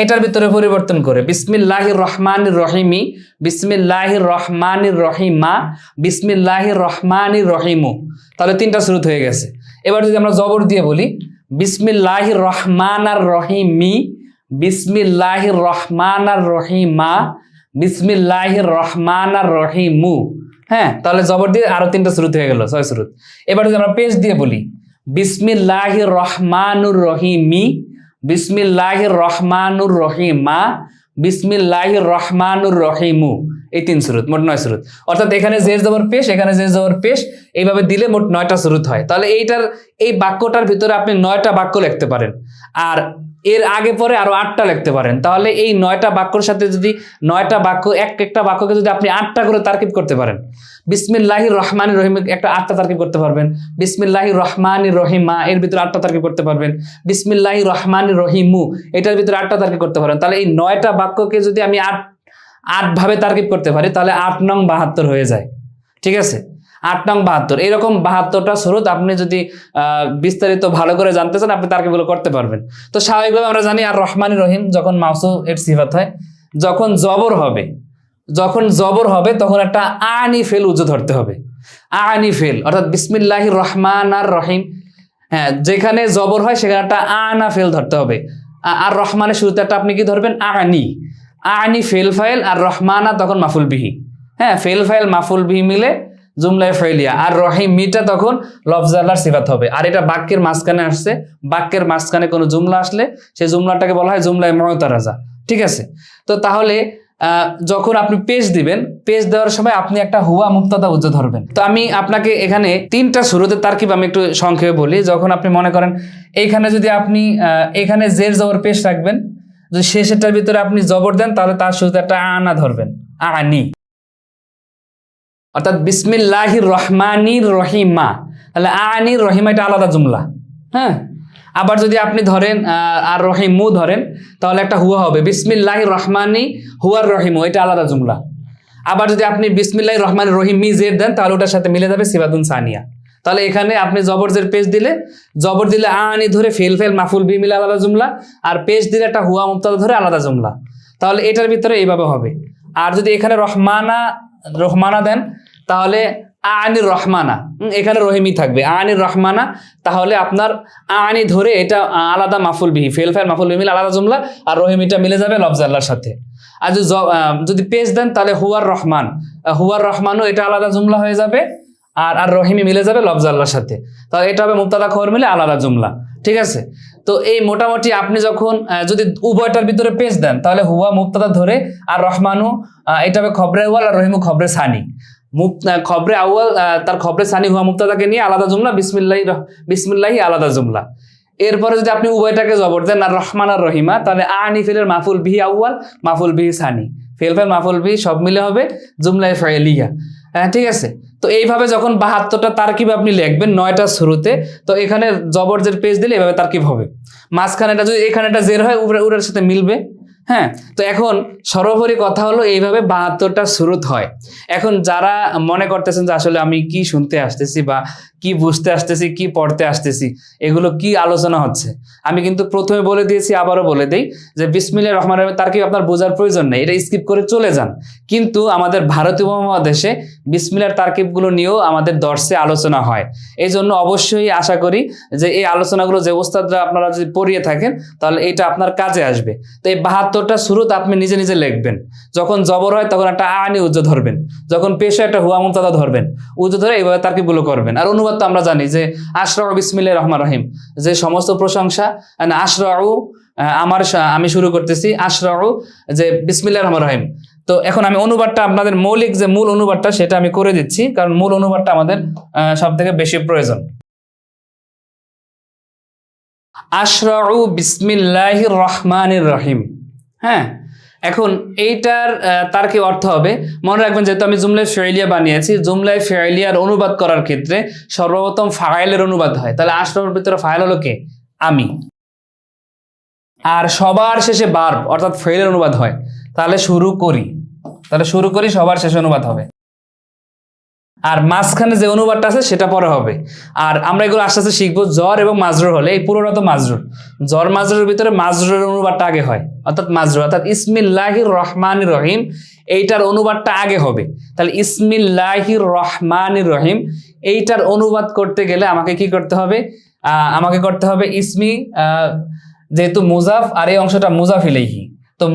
এটার ভিতরে পরিবর্তন করে বিসমিল্লাহির রহমানির রহিমি, বিসমিল্লাহির রহমানির রহিমা, বিসমিল্লাহির রহমানির রহিমু, তাহলে 3টা সুরত হয়ে গেছে। এবার যদি আমরা জবর দিয়ে বলি বিসমিল্লাহির রহমানার রহিমি, বিসমিল্লাহির রহমানার রহিমা, বিসমিল্লাহির রহমানার রহিমু, হ্যাঁ, তাহলে জবর দিয়ে আরো 3টা সুরত হয়ে গেল, 6 সুরত। এবার যদি আমরা পেশ দিয়ে বলি বিসমিল্লাহির রহমানুর রহিমি, বিসমিল্লাহির রহমানুর রহিমা, বিসমিল্লাহির রহমানুর রহিমু, এই 3 সুরত, মোট 9 সুরত। অর্থাৎ এখানে জের জবর পেশ, এখানে জের জবর পেশ, এইভাবে দিলে মোট 9টা সুরত হয়। তাহলে এই বাক্যটার ভিতরে আপনি 9টা বাক্য লিখতে পারেন, আর এর আগে পরে আরো 8টা লিখতে পারেন। তাহলে এই 9টা বাক্যর সাথে যদি 9টা বাক্য, একটা বাক্যকে যদি আপনি 8টা করে তারকিব করতে পারেন, বিসমিল্লাহির রহমানির রহিম একটা 8টা তারকিব করতে পারবেন, বিসমিল্লাহির রহমানির রহিমা এর ভিতরে 8টা তারকিব করতে পারবেন, বিসমিল্লাহির রহমানির রহিমু এটার ভিতরে 8টা তারকিব করতে পারেন। তাহলে এই 9টা বাক্যকে যদি আমি 8 ভাবে তারকিব করতে পারি, তাহলে 8 নং 72 হয়ে যায়। ঠিক আছে, 8 নং 72, এরকম 72টা সুরত আপনি যদি বিস্তারিত ভালো করে জানতে চান, আপনি তারকিবগুলো করতে পারবেন। তো স্বাভাবিকভাবে আমরা জানি আর রহমানির রহিম যখন মাউসু এর সিফাত হয়, যখন জবর হবে তখন একটা আনি ফেল উজু ধরতে হবে, আনি ফেল, অর্থাৎ বিসমিল্লাহির রহমান আর রহিম, হ্যাঁ, যেখানে জবর হয় সেখানে একটা আনা ফেল ধরতে হবে। আর রহমানের শুরুতে একটা আপনি কি ধরবেন? আনি ফেল ফাইল, আর রহমানা তখন মাফুল বিহি, হ্যাঁ, ফেল ফাইল মাফুল বিহি মিলে জুমলায় ফাইলিয়া, আর রহিমিটা তখন লফজাল্লার সিফাত হবে। আর এটা বাক্যের মাঝখানে আসছে, বাক্যের মাঝখানে কোনো জুমলা আসলে সেই জুমলাটাকে বলা হয় জুমলায় মুতারাজা। ঠিক আছে, তো তাহলে যখন আপনি পেশ দিবেন, পেশ দেওয়ার সময় আপনি একটা হুয়া মুক্তাদা উজ্জ ধরবেন। তো আমি আপনাকে এখানে 3টা শুরুতে তারকিব আমি একটু সংক্ষেপে বলি। যখন আপনি মনে করেন এইখানে যদি আপনি এখানে জের জবর পেশ রাখবেন, যদি শেষেরটার ভিতরে আপনি জবর দেন, তাহলে তার শুরুতে একটা আনা ধরবেন, আনি, অর্থাৎ বিসমিল্লাহির রহমানির রহিমা, তাহলে আনির রহিমা এটা আলাদা জুমলা, হ্যাঁ। আবার যদি আপনি ধরেন আর রহিমু ধরেন, তাহলে একটা হুয়া হবে বিসমিল্লাহির রহমানি হুয়ার রহিমু, এটা আলাদা জুমলা। আবার যদি আপনি বিসমিল্লাহির রহমানির রহিম মি জের দেন, তাহলে ওটার সাথে মিলে যাবে সিফাতুন সানিয়া। তাহলে এখানে আপনি জবর জের পেশ দিলে, জবর দিলে আনি ধরে ফেল মাফুল বি মিলে আলাদা জুমলা, আর পেশ দিলে একটা হুয়া মুবতাদা ধরে আলাদা জুমলা। তাহলে এটার ভিতরে এইভাবে হবে। আর যদি এখানে রহমানা দেন, তাহলে আনির রহমানা, এখানে রহিমি থাকবে আনির রহমানা, তাহলে আপনার আনি ধরে এটা আলাদা মাফুল বিহি, ফেল মাফুল বিহি মিলে আলাদা জুমলা, আর রহিমিটা মিলে যাবে লফজাল্লার সাথে। আর যদি পেশ দেন, তাহলে হুয়ার রহমানও এটা আলাদা জুমলা হয়ে যাবে, আর রহিমি মিলে যাবে লফজাল্লার সাথে। তাহলে এটা হবে মুবতাদা খবর মিলে আলাদা জুমলা। ঠিক আছে, তো এই মোটামুটি আপনি যখন যদি উভয়টার ভিতরে পেশ দেন, তাহলে হুয়া মুবতাদা ধরে, আর রহমানু এটা হবে খবরে আউয়াল, আর রহিমু খবরে সানি। খবরে আউয়াল তার খবরে সানি হুয়া মুবতাদাকে নিয়ে আলাদা জুমলা, বিসমিল্লাহি আলাদা জুমলা। এরপরে যদি আপনি উভয়টাকে জবর দেন, আর রহমান আর রহিমা, তাহলে আনি ফেলের মাফুল বিহি আউয়াল, মাফুল বিহি সানি, ফেল মাফুল বিহি সব মিলে হবে জুমলায় ফাইলিয়া। ঠিক আছে, তো এইভাবে যখন 72টা তারকিব আপনি লিখবেন 9টা শুরুতে, তো এখানে জবর জের পেজ দিলে এভাবে তারকিব হবে। মাঝখানেটা যদি এখানে একটা জের হয় উরের সাথে মিলবে। হ্যাঁ, তো এখন সর্বোপরি কথা হলো এইভাবে 72টা শুরুত হয়। এখন যারা মনে করতেছেন যে আসলে আমি কি শুনতে আসতেছি বা কি বুঝতে আসতেছি, কি পড়তে আসতেছি, এগুলো কি আলোচনা হচ্ছে, আমি কিন্তু প্রথমে বলে দিয়েছি, আবারও বলে দেই যে বিসমিল্লাহির রহমানির রহিম তারকিব আপনার বোঝার প্রয়োজন নেই, এটা স্কিপ করে চলে যান। কিন্তু আমাদের ভারতীয় উপমহাদেশে বিসমিল্লাহর তারকিবগুলো নিয়েও আমাদের দর্শে আলোচনা হয়। এই জন্য অবশ্যই আশা করি যে এই আলোচনাগুলো যে ওস্তাদরা আপনারা যদি পড়িয়ে থাকেন তাহলে এটা আপনার কাজে আসবে। তো এই 72টা শুরুত আপনি নিজে নিজে লিখবেন। যখন জবর হয় তখন একটা আনি উজ্জ ধরবেন, যখন পেশ হয় একটা হুয়া মুবতাদা ধরবেন, উজ্জ ধরে এইভাবে তারকিবগুলো করবেন। আর অনুবাদ তো আমরা জানি যে আশরাউ বিসমিল্লাহির রহমানির রহিম, যে সমস্ত প্রশংসা, আশরাউ আমি শুরু করতেছি, আশরাউ যে বিসমিল্লাহির রহমানির রহিম। তো এখন আমি অনুবাদটা আপনাদের মৌলিক যে মূল অনুবাদটা সেটা আমি করে দিচ্ছি, কারণ মূল অনুবাদটা আমাদের সব থেকে বেশি প্রয়োজন। আশরাউ বিসমিল্লাহির রহমানির রহিম। হ্যাঁ, এখন এইটার তার কি অর্থ হবে মনে রাখবেন, যেহেতু আমি জুমলায়ে ফি'লিয়া বানিয়েছি, জুমলায়ে ফি'লিয়ার অনুবাদ করার ক্ষেত্রে সর্বপ্রথম ফাইলের অনুবাদ হয়। তাহলে আশরাউর ভিতরে ফাইল হলো কে? আমি। আর সবার শেষে ভার্ব অর্থাৎ ফেলের অনুবাদ হয়। তাহলে শুরু করি সবার শেষে অনুবাদ হবে। আর মাঝখানে যে অনুবাদটা আছে সেটা পরে হবে। আর আমরা এগুলো আস্তে আস্তে শিখবো। জ্বর এবং মাজরুর হলে, এই পুরোটা তো মাজরুর, জ্বর মাজরুরের ভিতরে মাজরুরের অনুবাদটা আগে হয়, অর্থাৎ মাজরুর, অর্থাৎ ইসমিল্লাহির রহমানির রহিম, এইটার অনুবাদটা আগে হবে। তাহলে ইসমিল্লাহির রহমানির রহিম এইটার অনুবাদ করতে গেলে আমাকে কি করতে হবে? আমাকে করতে হবে ইসমি, যেহেতু মুজাফ আর এই অংশটা মুজাফ ইলাইহি, তো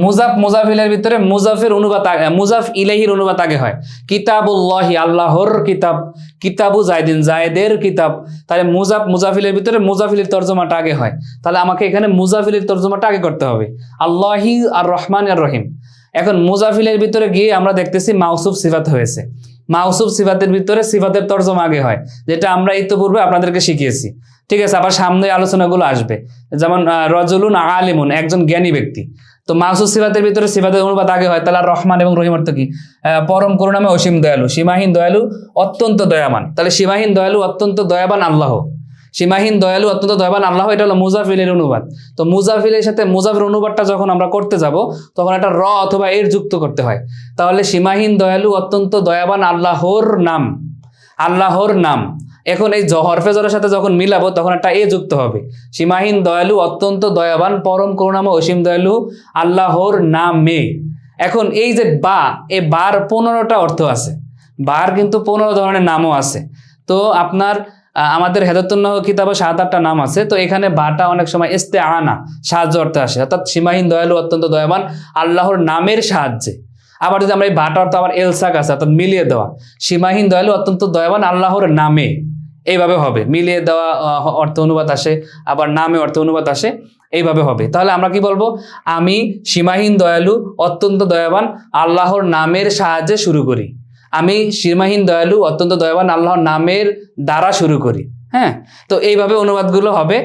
মুজাফিলের ভিতরে মুজাফের অনুবাদ, মুজাফ ইলাইহির অনুবাদ আগে হয়। কিতাবুল্লাহি, আল্লাহর কিতাব, কিতাবু জায়দিন, জায়দের কিতাব। তাহলে মুজাফিলের ভিতরে মুজাফিলের তর্জমাটা আগে হয়। তাহলে আমাকে এখানে মুজাফিলের তর্জমাটা আগে করতে হবে, আল্লাহি আর রহমান আর রহিম। এখন মুজাফিলের ভিতরে গিয়ে আমরা দেখতেছি মাউসুফ সিফাত হয়েছে। মাউসুফ সিফাতের ভিতরে সিফাতের তর্জমা আগে হয়, যেটা আমরা ইতিপূর্বে আপনাদেরকে শিখিয়েছি। ঠিক আছে, আবার সামনে আলোচনাগুলো আসবে, যেমন রজুলুন আলিমুন, একজন জ্ঞানী ব্যক্তি। তো মাউসুফ সিফাতের ভিতরে সিফাতের অনুবাদ আগে হয়। তাহলে রহমান এবং রহিম অর্থ কি? পরম করুণাময়, অসীম দয়ালু, সীমাহীন দয়ালু, অত্যন্ত দয়াবান। তাহলে সীমাহীন দয়ালু, অত্যন্ত দয়াবান আল্লাহ, সীমাহীন দয়ালু, অত্যন্ত দয়াবান আল্লাহ, এটা হলো মুজাফিলের অনুবাদ। তো মুজাফিলের সাথে মুজাফির অনুবাদটা যখন আমরা করতে যাব তখন একটা র অথবা এর যুক্ত করতে হয়। তাহলে সীমাহীন দয়ালু, অত্যন্ত দয়াবান আল্লাহর নাম, আল্লাহর নাম। এখন এই হরফে জরের সাথে যখন মিলাবো তখন একটা এ যুক্ত হবে। সীমাহীন দয়ালু, অত্যন্ত দয়াবান, পরম করুণাময়, অসীম দয়ালু আল্লাহর নামে। এখন এই যে বা, এ বার 15টা অর্থ আছে, বার কিন্তু 15 ধরনের নামও আছে। তো আপনার আমাদের হেদায়াতুন-নাহু কিতাবে 7-8টা নাম আছে। তো এখানে বাটা অনেক সময় ইস্তেআনা, সাহায্য অর্থে আসে, অর্থাৎ সীমাহীন দয়ালু, অত্যন্ত দয়াবান আল্লাহর নামের সাহায্যে। আবার যদি আমরা এই বাটা অর্থ আবার এলসাক আছে, অর্থাৎ মিলিয়ে দেওয়া, সীমাহীন দয়ালু, অত্যন্ত দয়াবান আল্লাহর নামে, এইভাবে হবে। মিলিয়ে দেওয়া অর্থ অনুবাদ আসে, আবার নামে অর্থ অনুবাদ আসে, এইভাবে হবে। তাহলে আমরা কি বলবো? আমি সীমাহীন দয়ালু, অত্যন্ত দয়াবান আল্লাহর নামের সাহায্যে শুরু করি। আমি সীমাহীন দয়ালু, অত্যন্ত দয়াবান আল্লাহর নামের দ্বারা শুরু করি। হ্যাঁ, তো এইভাবে অনুবাদগুলো হবে।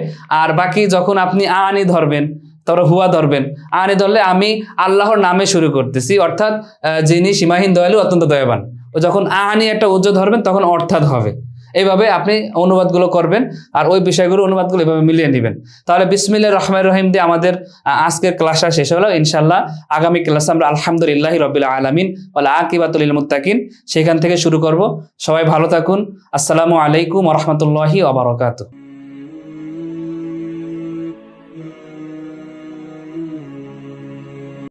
আর বাকি যখন আপনি আনি ধরবেন, তারপরে হুয়া ধরবেন, আনি ধরলে আমি আল্লাহর নামে শুরু করতেছি, অর্থাৎ যিনি সীমাহীন দয়ালু, অত্যন্ত দয়াবান। যখন আনি একটা উজ্জ ধরবেন তখন অর্থাৎ হবে। এইভাবে আপনি অনুবাদগুলো করবেন আর ওই বিষয়গুলো অনুবাদগুলো এভাবে মিলিয়ে নেবেন। তাহলে বিসমিল্লাহির রহমানির রহিম দিয়ে আমাদের আজকের ক্লাসটা শেষ হলো। ইনশাআল্লাহ আগামী ক্লাসে আমরা আলহামদুলিল্লাহি রাব্বিল আলামিন ওয়াল আকিবাতুল লিল মুত্তাকিন সেখান থেকে শুরু করব। সবাই ভালো থাকুন। আসসালামু আলাইকুম ওয়া রাহমাতুল্লাহি ওয়া বারাকাতুহু।